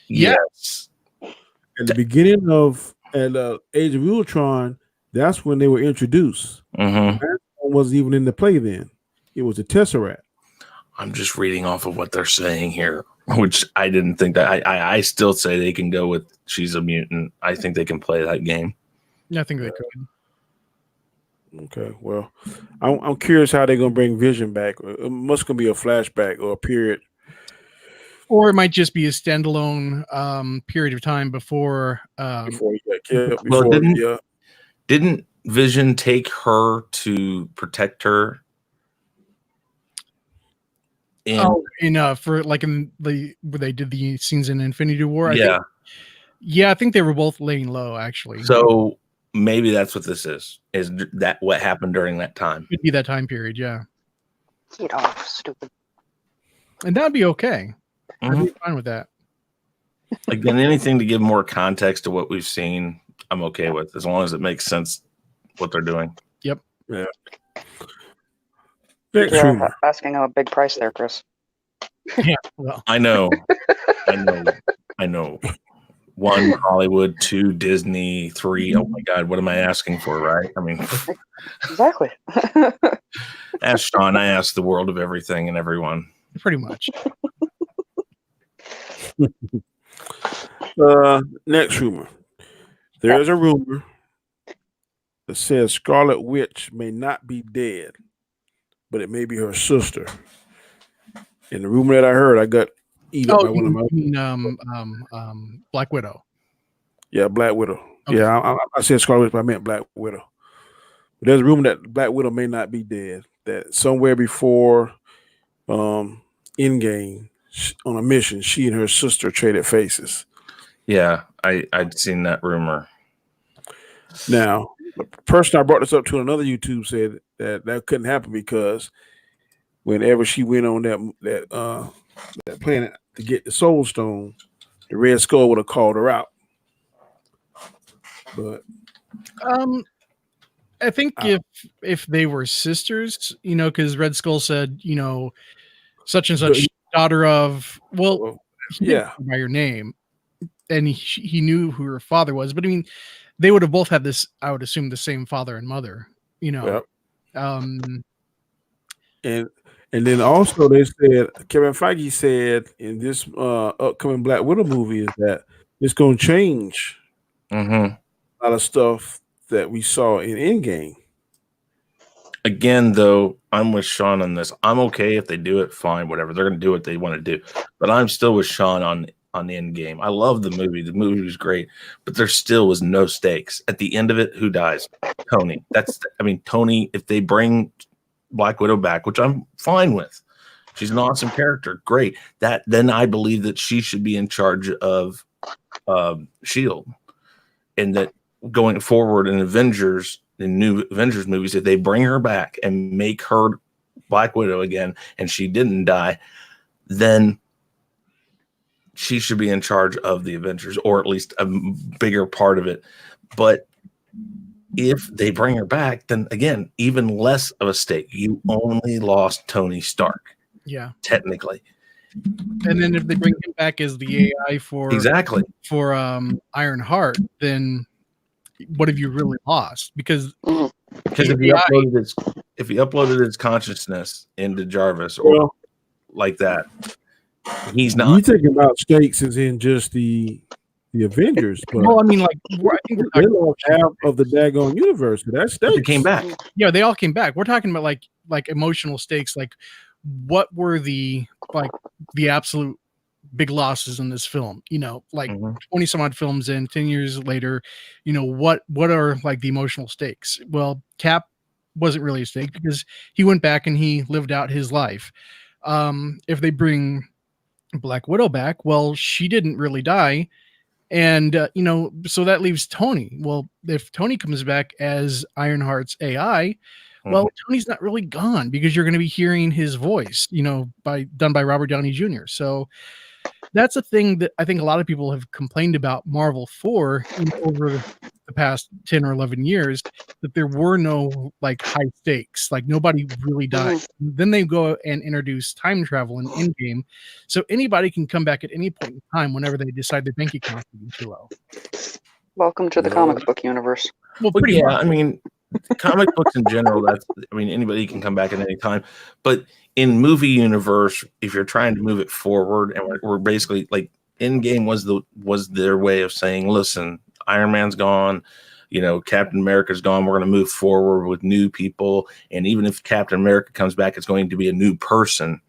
Yes. At the beginning of Age of Ultron, that's when they were introduced. Mm-hmm. The Mind Stone wasn't even in the play then. It was a Tesseract. I'm just reading off of what they're saying here, which I didn't think that. I still say they can go with she's a mutant. I think they can play that game. I think they could. Okay, well, I'm curious how they're gonna bring Vision back. It must gonna be a flashback or a period, or it might just be a standalone period of time before he got killed. Didn't Vision take her to protect her? For like in where they did the scenes in Infinity War. I think they were both laying low, actually. So maybe that's what this is that what happened during that time? It'd be that time period, yeah. Get off, stupid. And that'd be okay. Mm-hmm. I'd be fine with that. Again, anything to give more context to what we've seen, I'm okay with, as long as it makes sense what they're doing. Yep. Yeah. Next You're rumor. asking a big price there, Chris. Yeah. Well, I know. One, Hollywood. Two, Disney. Three, oh my God, what am I asking for, right? I mean, Exactly. ask Sean. I ask the world of everything and everyone. pretty much. Next rumor. There is a rumor that says Scarlet Witch may not be dead, but it may be her sister. And the rumor that I heard, I got eat up by one of my Black Widow. Yeah, Black Widow. Okay. Yeah, I said Scarlet Witch, but I meant Black Widow. But there's a rumor that Black Widow may not be dead. That somewhere before Endgame, on a mission, she and her sister traded faces. Yeah, I'd seen that rumor. Now, the person I brought this up to another YouTube said that couldn't happen because whenever she went on that planet to get the Soul Stone, the Red Skull would have called her out. But I think if they were sisters, because Red Skull said, such and such daughter of, he didn't go by your name, and he knew who her father was. But I mean, they would have both had this, I would assume, the same father and mother. Yep. And then also they said, Kevin Feige said in this upcoming Black Widow movie is that it's going to change a lot of stuff that we saw in Endgame. Again, though, I'm with Sean on this. I'm okay if they do it, fine, whatever. They're going to do what they want to do. But I'm still with Sean on Endgame. I love the movie. The movie was great, but there still was no stakes. At the end of it, who dies? Tony. Tony, if they bring Black Widow back, which I'm fine with. She's an awesome character. Great. Then I believe that she should be in charge of S.H.I.E.L.D. And that going forward in new Avengers movies, if they bring her back and make her Black Widow again and she didn't die, then she should be in charge of the Avengers, or at least a bigger part of it. But if they bring her back, then again, even less of a stake. You only lost Tony Stark. Yeah. Technically. And then if they bring him back as the AI for Ironheart, then what have you really lost? Because if he uploaded his consciousness into Jarvis or like that, he's not. You thinking about stakes as in just the Avengers, but I think they lost half of the daggone universe. That's stakes. They came back. Yeah, they all came back. We're talking about like emotional stakes. Like, what were the absolute big losses in this film? 20 some odd films in, 10 years later, what are like the emotional stakes? Well, Cap wasn't really a stake because he went back and he lived out his life. If they bring Black Widow back, well, she didn't really die. And, so that leaves Tony. Well, if Tony comes back as Ironheart's AI, well, Tony's not really gone because you're going to be hearing his voice, done by Robert Downey Jr. So that's a thing that I think a lot of people have complained about Marvel for over the past 10 or 11 years, that there were no like high stakes, like nobody really died. Then they go and introduce time travel in Endgame, so anybody can come back at any point in time whenever they decide their bank account is too low. Welcome to the comic book universe. Well, pretty much. I mean, comic books in general, anybody can come back at any time. But in movie universe, if you're trying to move it forward, and we're basically like Endgame was their way of saying, listen, Iron Man's gone, Captain America's gone. We're going to move forward with new people, and even if Captain America comes back, it's going to be a new person.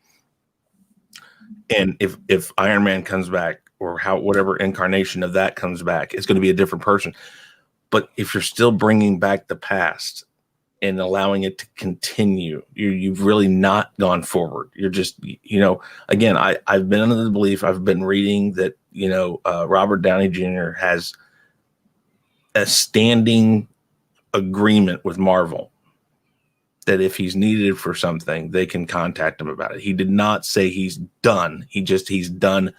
And if Iron Man comes back, or whatever incarnation of that comes back, it's going to be a different person. But if you're still bringing back the past and allowing it to continue, you've really not gone forward. You're just, again, I've been under the belief, I've been reading that, Robert Downey Jr. has a standing agreement with Marvel that if he's needed for something, they can contact him about it. He did not say he's done. He's done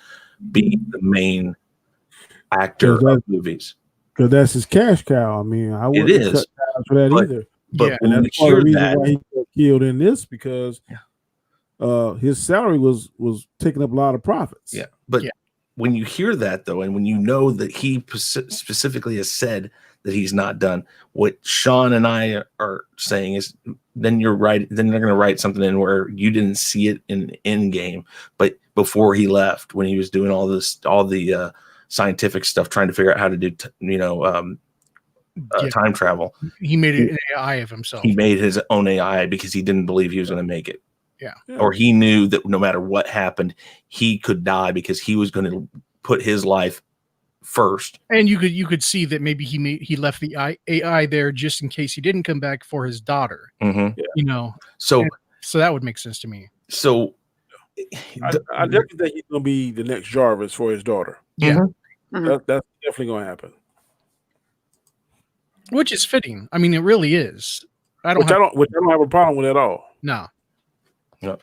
being the main actor Because of movies. that's his cash cow. I mean, I wouldn't is, cut down for that but- either. But Yeah. when And you that's part of hear the reason that, why he got killed in this, because his salary was taking up a lot of profits. yeah. But Yeah. when you hear that though, and when you know that he specifically has said that he's not done, what Sean and I are saying is, then you're right. Then they're going to write something in where you didn't see it in Endgame, but before he left, when he was doing all the scientific stuff, trying to figure out how to do, time travel. He made an AI of himself. He made his own AI because he didn't believe he was going to make it. Yeah. Or he knew that no matter what happened, he could die because he was going to put his life first. And you could see that maybe he left the AI there just in case he didn't come back for his daughter. Mm-hmm. You know, So that would make sense to me. So I definitely think he's gonna be the next Jarvis for his daughter. Yeah. Mhm. That's definitely gonna happen. Which is fitting. I mean, it really is. I don't Which I don't have a problem with at all. no. no.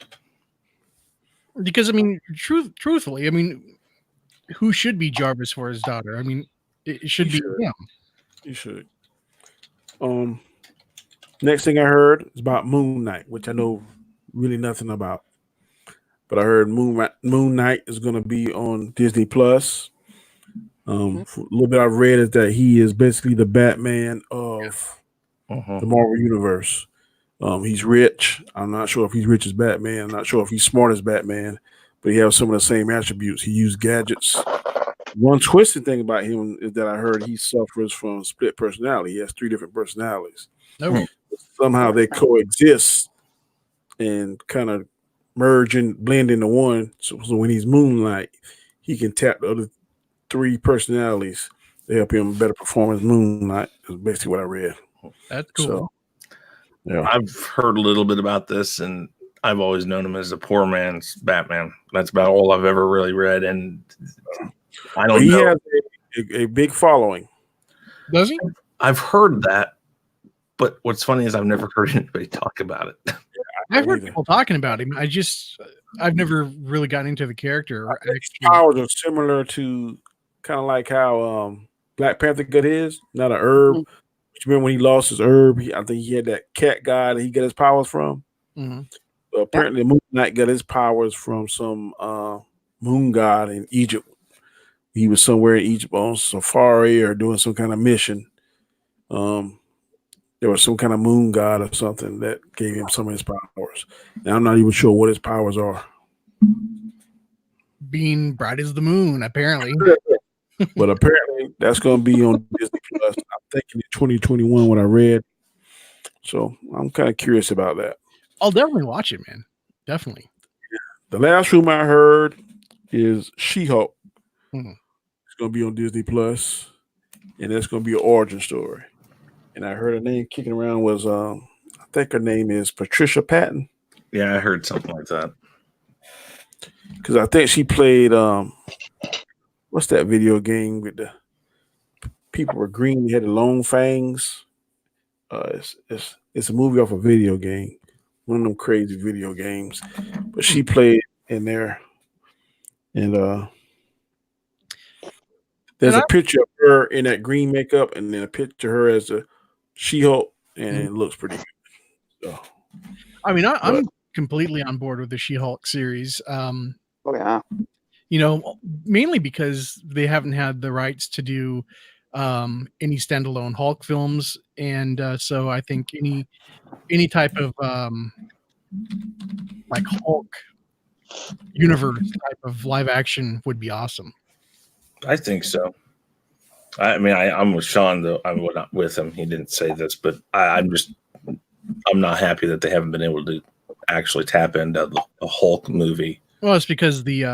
Because I mean, truthfully, I mean, who should be Jarvis for his daughter? I mean, it should be him. You should. Next thing I heard is about Moon Knight, which I know really nothing about. But I heard Moon Knight is going to be on Disney Plus. A little bit I've read is that he is basically the Batman of the Marvel Universe. He's rich. I'm not sure if he's rich as Batman. I'm not sure if he's smart as Batman, but he has some of the same attributes. He used gadgets. One twisted thing about him is that I heard he suffers from split personality. He has 3 different personalities. No. Somehow they coexist and kind of merge and blend into one. So when he's Moonlight, he can tap the other 3 personalities to help him better perform as Moonlight. Is basically what I read. That's cool. So, yeah, I've heard a little bit about this, and I've always known him as a poor man's Batman. That's about all I've ever really read, and I don't he know. has a big following. Does he? I've heard that, but what's funny is I've never heard anybody talk about it. I've heard people talking about him. I've never really gotten into the character. His powers are similar to kind of like how Black Panther got his, not an herb. Mhm. You remember when he lost his herb? I think he had that cat guy that he got his powers from. Mm-hmm. So apparently, Moon Knight got his powers from some moon god in Egypt. He was somewhere in Egypt on safari or doing some kind of mission. There was some kind of moon god or something that gave him some of his powers. Now, I'm not even sure what his powers are. Being bright as the moon, apparently. But apparently, that's going to be on Disney Plus. I'm thinking in 2021, what I read. So I'm kind of curious about that. I'll definitely watch it, man. Definitely. The last rumor I heard is She-Hulk. Mhm. It's going to be on Disney Plus, and that's going to be an origin story. And I heard her name kicking around was, I think her name is Patricia Patton, Yeah, I heard something like that. because I think she played, what's that video game with the people were green, they had the long fangs. It's a movie off a video game, one of them crazy video games. But she played in there, and there's a picture of her in that green makeup, and then a picture of her as a She-Hulk, and it looks pretty good. So, I mean, I'm completely on board with the She-Hulk series. Oh yeah. You know, mainly because they haven't had the rights to do any standalone Hulk films, and so I think any type of like Hulk universe type of live action would be awesome. I think so. I mean, I'm with Sean though. I'm not with him. He didn't say this, but I'm not happy that they haven't been able to actually tap into a Hulk movie. Well, it's because the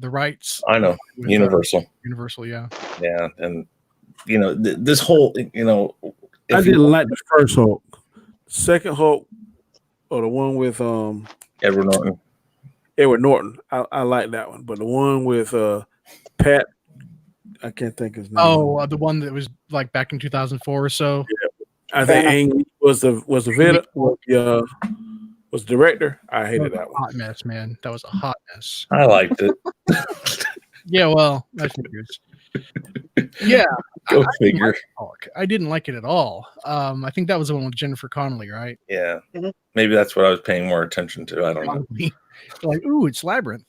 rights. I know, with, Universal. Universal, yeah. Yeah, and this whole I didn't like the first Hulk. Second Hulk, or the one with Edward Norton. I like that one, but the one with Pat, I can't think his name. Oh, the one that was like back in 2004 or so. I think Ang Lee was the vid was the director. I hated that one. Hot mess, man. That was a hot mess. I liked it. Yeah, well, I figures. Yeah, Go I didn't figure. like Hulk. I didn't like it at all. I think that was the one with Jennifer Connelly, right? Yeah. Mhm. Maybe that's what I was paying more attention to. I don't know. Probably. Like, ooh, it's Labyrinth.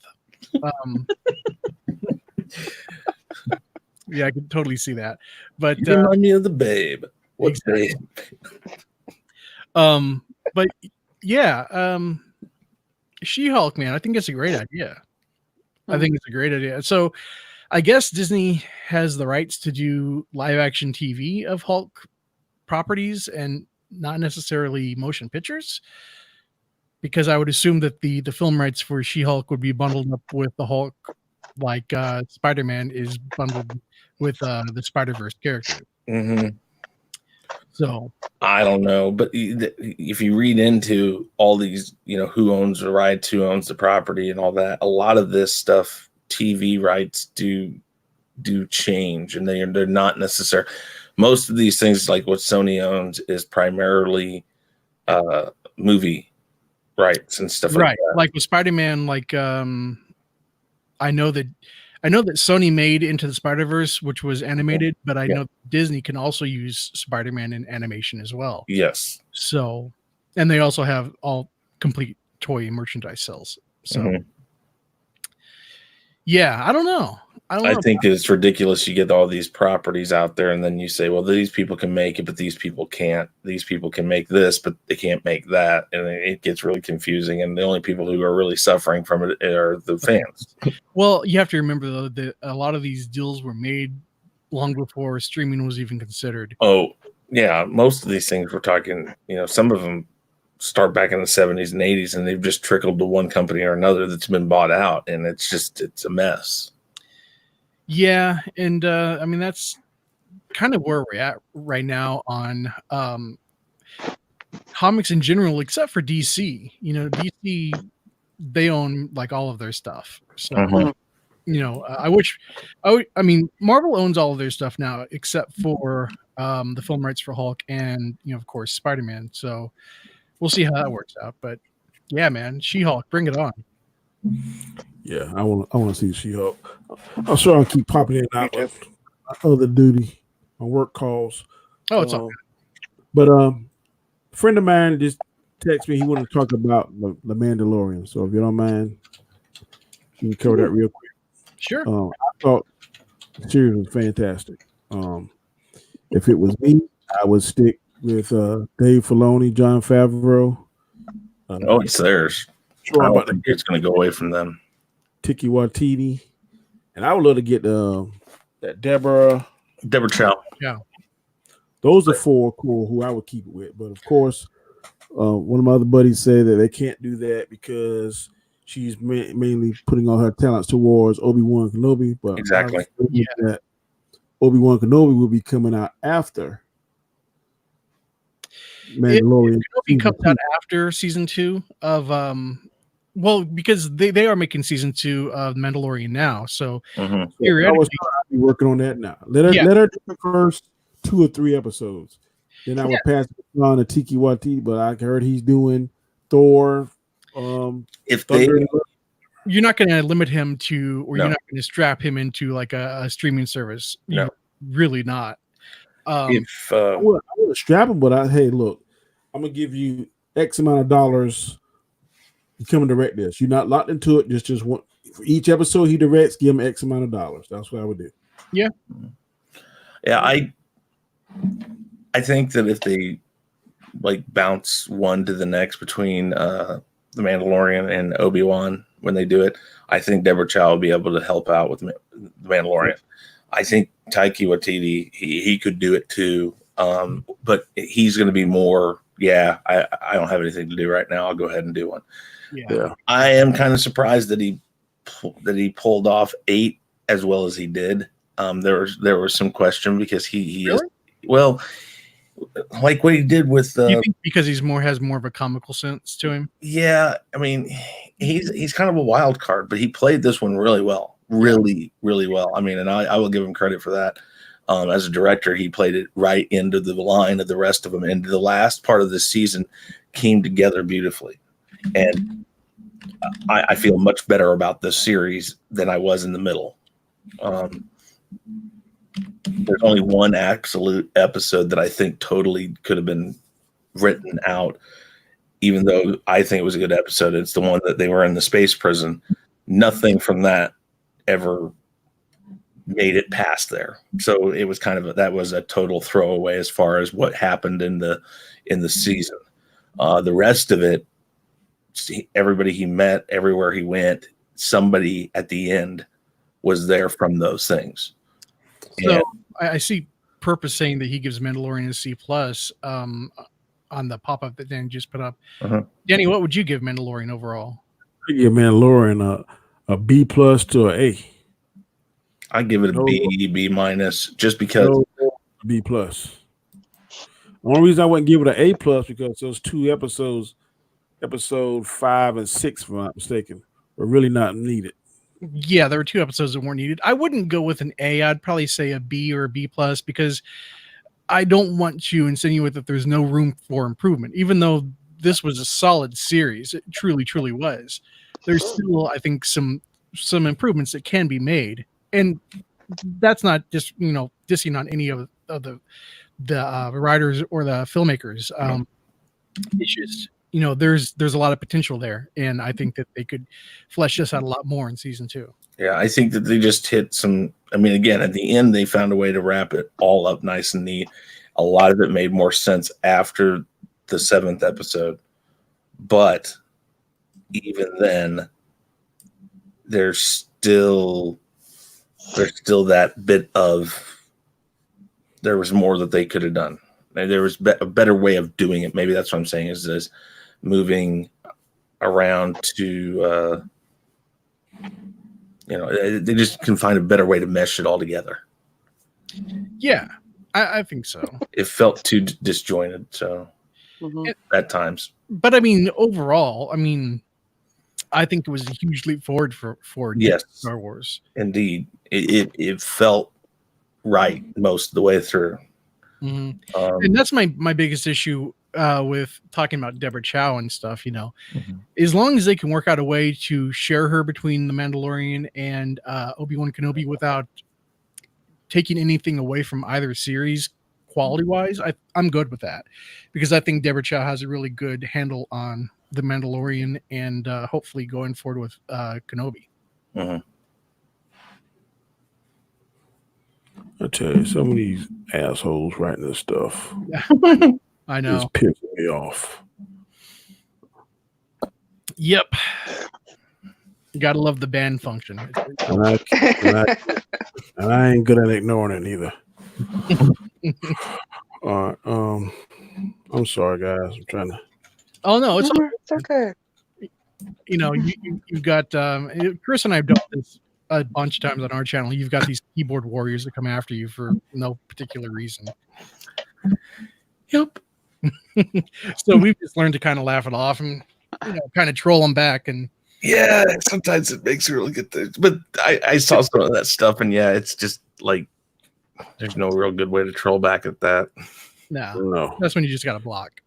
Yeah, I can totally see that. But You remind me of the Babe. What Exactly. Babe? But yeah, She-Hulk, man, I think it's a great idea. I think it's a great idea. So I guess Disney has the rights to do live action TV of Hulk properties and not necessarily motion pictures, because I would assume that the film rights for She-Hulk would be bundled up with the Hulk, like Spider-Man is bundled with the Spider-Verse character. Hmm. So I don't know, but if you read into all these, who owns the rights, who owns the property, and all that, a lot of this stuff, TV rights do change, and they're not necessary. Most of these things, like what Sony owns, is primarily movie rights and stuff like that. Like with Spider-Man, like I know that Sony made Into the Spider-Verse, which was animated, but I know Disney can also use Spider-Man in animation as well. Yes. So, and they also have all complete toy merchandise sales. So, yeah, I don't know. I think it's ridiculous. You get all these properties out there, and then you say, well, these people can make it, but these people can't. These people can make this, but they can't make that. And it gets really confusing. And the only people who are really suffering from it are the fans. Well, you have to remember, though, that a lot of these deals were made long before streaming was even considered. Oh, yeah. Most of these things we're talking, some of them start back in the 70s and 80s, and they've just trickled to one company or another that's been bought out. And it's a mess. Yeah, and I mean, that's kind of where we're at right now on comics in general, except for DC. DC, they own like all of their stuff. So, I mean, Marvel owns all of their stuff now, except for the film rights for Hulk and, of course, Spider-Man. So we'll see how that works out. But yeah, man, She-Hulk, bring it on. Yeah, I want to see She-Hulk. I'm sure I'll keep popping in and out of other duty on work calls. Oh, it's all good. But a friend of mine just texted me. He wanted to talk about the Mandalorian. So if you don't mind, you can cover that real quick. Sure. I thought the series was fantastic. If it was me, I would stick with Dave Filoni, Jon Favreau. It's theirs. I don't think it's going to go away from them. Tiki Watiti, and I would love to get that Deborah Chow. Yeah, those are four cool who I would keep it with. But of course, one of my other buddies said that they can't do that because she's mainly putting all her talents towards Obi-Wan Kenobi. But exactly, that Obi-Wan Kenobi will be coming out after Mandalorian. Kenobi comes out after season 2 of well, because they are making season 2 of Mandalorian now, so theoretically, I'll be working on that now. Let her do the first 2 or 3 episodes. Then I will pass it on to Tiki Watiti, but I heard he's doing Thor. If you're not going to limit him to, or you're not going to strap him into like a streaming service. No, really not. I would strap him, but hey, look, I'm gonna give you X amount of dollars. You come and direct this. You're not locked into it. Just one for each episode he directs. Give him X amount of dollars. That's what I would do. Yeah. I think that if they like bounce one to the next between the Mandalorian and Obi-Wan when they do it, I think Deborah Chow will be able to help out with the Mandalorian. I think Taika Waititi, he could do it too, but he's going to be more. Yeah, I don't have anything to do right now. I'll go ahead and do one. Yeah. I am kind of surprised that he pulled off 8 as well as he did. There was some question because he really? is well, like what he did with you think because has more of a comical sense to him. Yeah, I mean he's kind of a wild card, but he played this one really well, really well. I mean, and I will give him credit for that. As a director, he played it right into the line of the rest of them, and the last part of the season came together beautifully. And I feel much better about this series than I was in the middle. there's only one absolute episode that I think totally could have been written out, even though I think it was a good episode. It's the one that they were in the space prison. Nothing from that ever made it past there. So it was kind of that was a total throwaway as far as what happened in the season. The rest of it, everybody he met, everywhere he went, somebody at the end was there from those things. So I see Purpose saying that he gives Mandalorian a C+ on the pop-up that Dan just put up. Danny, what would you give Mandalorian overall? I give Mandalorian a B+ to an A. I give it a B- just because B+. The only reason I wouldn't give it an A+ because those two episodes, episode 5 and 6, if I'm not mistaken, were really not needed. Yeah, there were 2 episodes that weren't needed. I wouldn't go with an A. I'd probably say a B or a B+ because I don't want to insinuate that there's no room for improvement. Even though this was a solid series, it truly, truly was. There's still, I think, some improvements that can be made, and that's not just dissing on any of the writers or the filmmakers. It's just there's a lot of potential there, and I think that they could flesh this out a lot more in season 2. Yeah, I think that they just hit some. I mean, again, at the end, they found a way to wrap it all up nice and neat. A lot of it made more sense after the 7th episode, but even then, there's still that bit of there was more that they could have done. There was a better way of doing it. Maybe that's what I'm saying is this moving around to, they just can find a better way to mesh it all together. Yeah, I think so. It felt too disjointed. So at times, but I mean, overall, I think it was a huge leap forward for Star Wars. Indeed, it felt right most of the way through. And that's my biggest issue with talking about Deborah Chow and stuff. As long as they can work out a way to share her between the Mandalorian and Obi-Wan Kenobi without taking anything away from either series quality wise, I'm good with that, because I think Deborah Chow has a really good handle on the Mandalorian and hopefully going forward with Kenobi. I tell you, some of these assholes writing this stuff, I know, it's pissing me off. Yep, you gotta love the ban function, and I ain't good at ignoring it either. All right, I'm sorry, guys. I'm trying to. Oh no, it's okay. You've got Chris and I have done this a bunch of times on our channel. You've got these keyboard warriors that come after you for no particular reason. Yep. So we've just learned to kind of laugh it off and kind of troll them back. And yeah, sometimes it makes you really get there. But I saw some of that stuff, and yeah, it's just like there's no real good way to troll back at that. No. That's when you just got to block.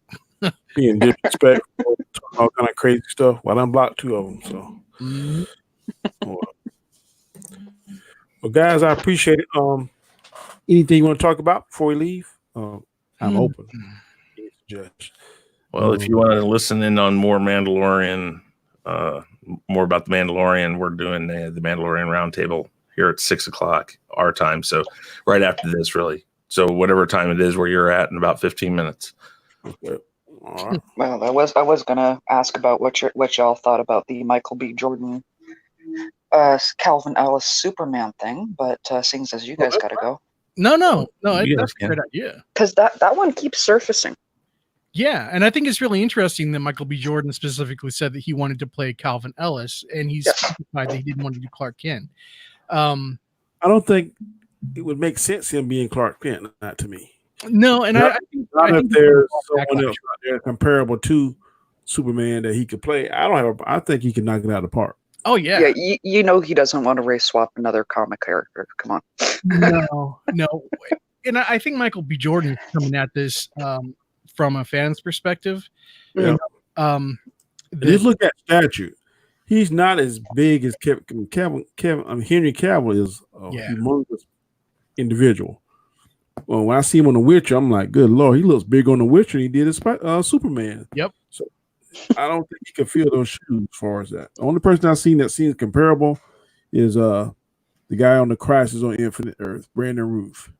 Being disrespectful, all kind of crazy stuff. Well, I unblocked 2 of them, so. Well, guys, I appreciate it. Anything you want to talk about before we leave? I'm open. Judge. Well, if you want to listen in on more Mandalorian, more about the Mandalorian, we're doing the Mandalorian Roundtable here at 6:00 our time. So right after this, really. So whatever time it is where you're at in about 15 minutes. Okay. All right. Well, I was gonna ask about what y'all thought about the Michael B. Jordan, Calvin Ellis Superman thing, but seeing as you guys gotta go. No, that's a great idea. Because that one keeps surfacing. Yeah, and I think it's really interesting that Michael B. Jordan specifically said that he wanted to play Calvin Ellis, and he's specified that he didn't want to do Clark Kent. I don't think it would make sense him being Clark Kent, not to me. No, and I think there's someone else out there comparable to Superman that he could play. I think he can knock it out of the park. Oh yeah. Yeah, he doesn't want to race swap another comic character. Come on. No. And I think Michael B. Jordan is coming at this from a fan's perspective. Yeah. Just look at statue. He's not as big as Henry Cavill is. Humongous individual. Well, when I see him on The Witcher, I'm like, good Lord, he looks big on The Witcher than he did as Superman. Yep. So I don't think he can fill those shoes as far as that. The only person I've seen that seems comparable is the guy on the Crisis on Infinite Earth, Brandon Ruth.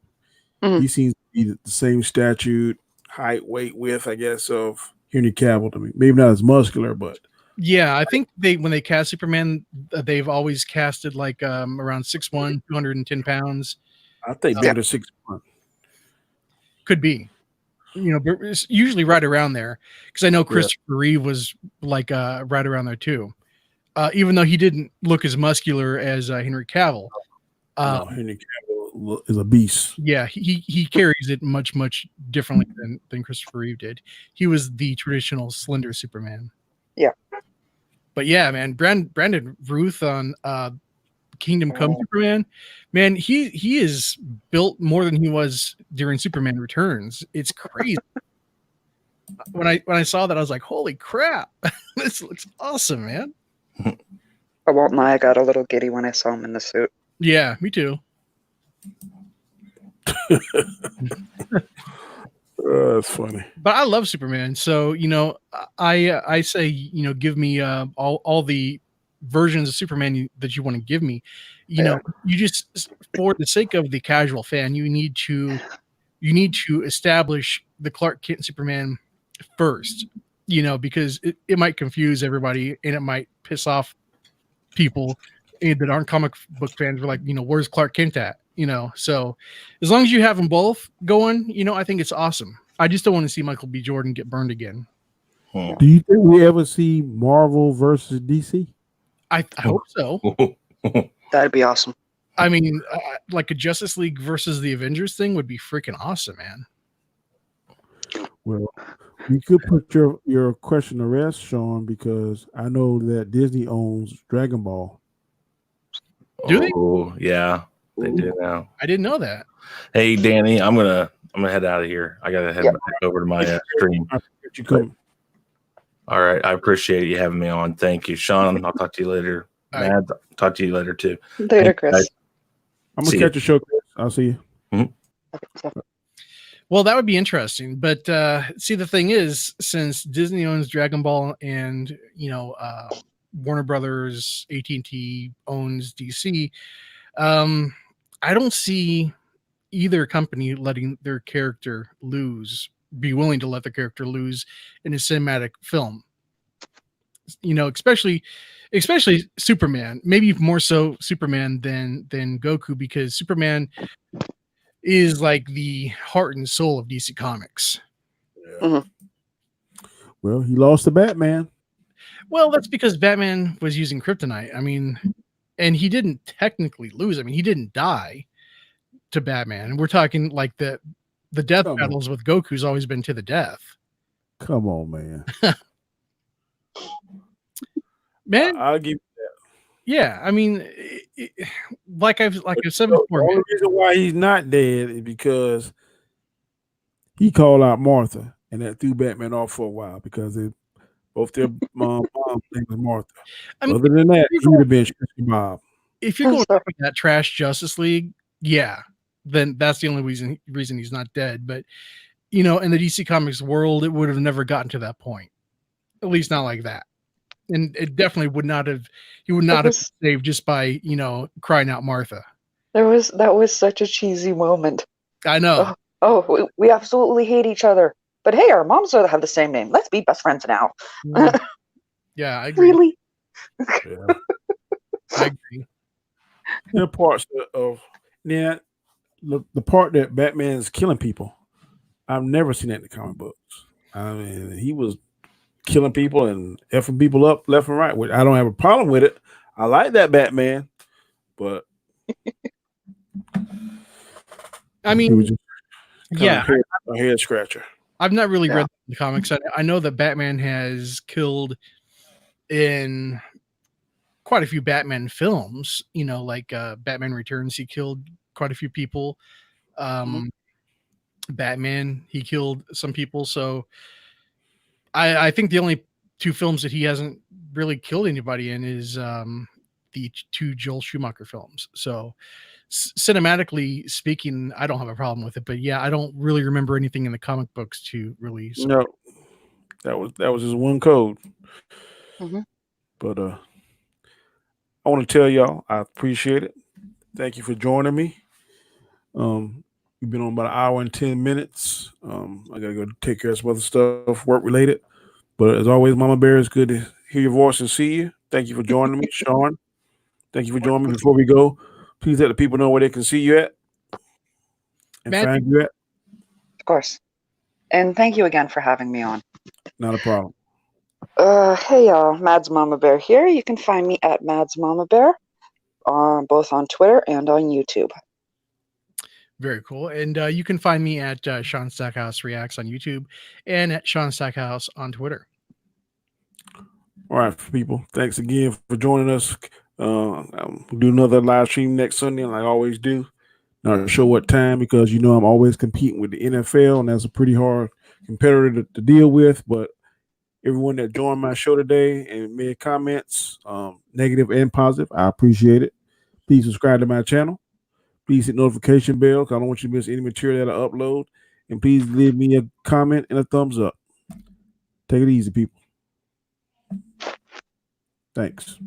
Mhm. He seems to be the same statute, height, weight, width, I guess, of Henry Cavill to me. Maybe not as muscular, but Yeah, I think when they cast Superman, they've always casted like around 6'1", 210 pounds. I think maybe they're 6'1". Could be, but it's usually right around there, because I know Christopher Reeve was like right around there too, even though he didn't look as muscular as Henry Cavill. No, Henry Cavill is a beast. Yeah, he carries it much differently than Christopher Reeve did. He was the traditional slender Superman. Yeah. But yeah, man, Brandon Ruth on Kingdom Come Superman, man, he is built more than he was during Superman Returns. It's crazy. When I saw that, I was like, holy crap, this looks awesome, man. I won't lie, I got a little giddy when I saw him in the suit. Yeah, me too. That's funny. But I love Superman, so I say give me all the versions of Superman that you want to give me. You just, for the sake of the casual fan, you need to establish the Clark Kent Superman first, because it might confuse everybody and it might piss off people that aren't comic book fans. We're like, where's Clark Kent at? So as long as you have them both going, I think it's awesome. I just don't want to see Michael B. Jordan get burned again. Do you think we ever see Marvel versus DC? I hope so. That'd be awesome. I mean, like a Justice League versus the Avengers thing would be freaking awesome, man. Well, you could put your question to rest, Sean, because I know that Disney owns Dragon Ball. Do they? Oh, yeah, they do now. I didn't know that. Hey, Danny, I'm gonna head out of here. I gotta head back over to my stream. You come. All right, I appreciate you having me on. Thank you, Sean. I'll talk to you later. All Matt, I'll talk to you later too. Later, Chris. I'm gonna catch a show, Chris. I'll see you. Mm-hmm. Well, that would be interesting. But see, the thing is, since Disney owns Dragon Ball and Warner Brothers, AT&T owns DC, I don't see either company letting their character be willing to let the character lose in a cinematic film. Especially Superman, maybe more so Superman than Goku, because Superman is like the heart and soul of DC Comics. Yeah. Mm-hmm. Well, he lost to Batman. Well, that's because Batman was using kryptonite. I mean, and he didn't technically lose. I mean, he didn't die to Batman. And we're talking like the death battles with Goku's always been to the death. Come on, man. Man, I'll give you that. Yeah, I mean, like I've said before, the only reason why he's not dead is because he called out Martha, and that threw Batman off for a while because both their mom name was Martha. I mean, other than that, he would have been Bob. If you're going for that trash Justice League, yeah, then that's the only reason he's not dead. But in the DC Comics world, it would have never gotten to that point, at least not like that. And it definitely would not have. He would not have saved just by crying out Martha. That was such a cheesy moment. I know. Oh, we absolutely hate each other, but hey, our moms have the same name. Let's be best friends now. Yeah, I agree. Really? Yeah. I agree. There are parts of the part that Batman's killing people. I've never seen that in the comic books. I mean, he was killing people and effing people up left and right. Which I don't have a problem with it. I like that Batman, but I mean, yeah, a head scratcher. I've not really read the comics. I know that Batman has killed in quite a few Batman films. Like Batman Returns, he killed quite a few people. Batman, he killed some people. So I think the only two films that he hasn't really killed anybody in is the two Joel Schumacher films. So cinematically speaking, I don't have a problem with it. But yeah, I don't really remember anything in the comic books to really. No, that was his one code. Mhm. But I want to tell y'all I appreciate it. Thank you for joining me. We've been on about an hour and 10 minutes. I gotta go take care of some other stuff, work related. But as always, Mama Bear, it's good to hear your voice and see you. Thank you for joining me, Sean. Thank you for joining me. Before we go, please let the people know where they can see you at and Matt- find you at. Of course. And thank you again for having me on. Not a problem. Hey y'all, Mads Mama Bear here. You can find me at Mads Mama Bear, both on Twitter and on YouTube. Very cool. And you can find me at Sean Stackhouse Reacts on YouTube and at Sean Stackhouse on Twitter. All right, people. Thanks again for joining us. We'll do another live stream next Sunday, like I always do. Not sure what time because I'm always competing with the NFL, and that's a pretty hard competitor to deal with. But everyone that joined my show today and made comments, negative and positive, I appreciate it. Please subscribe to my channel. Please hit notification bell because I don't want you to miss any material that I upload. And please leave me a comment and a thumbs up. Take it easy, people. Thanks.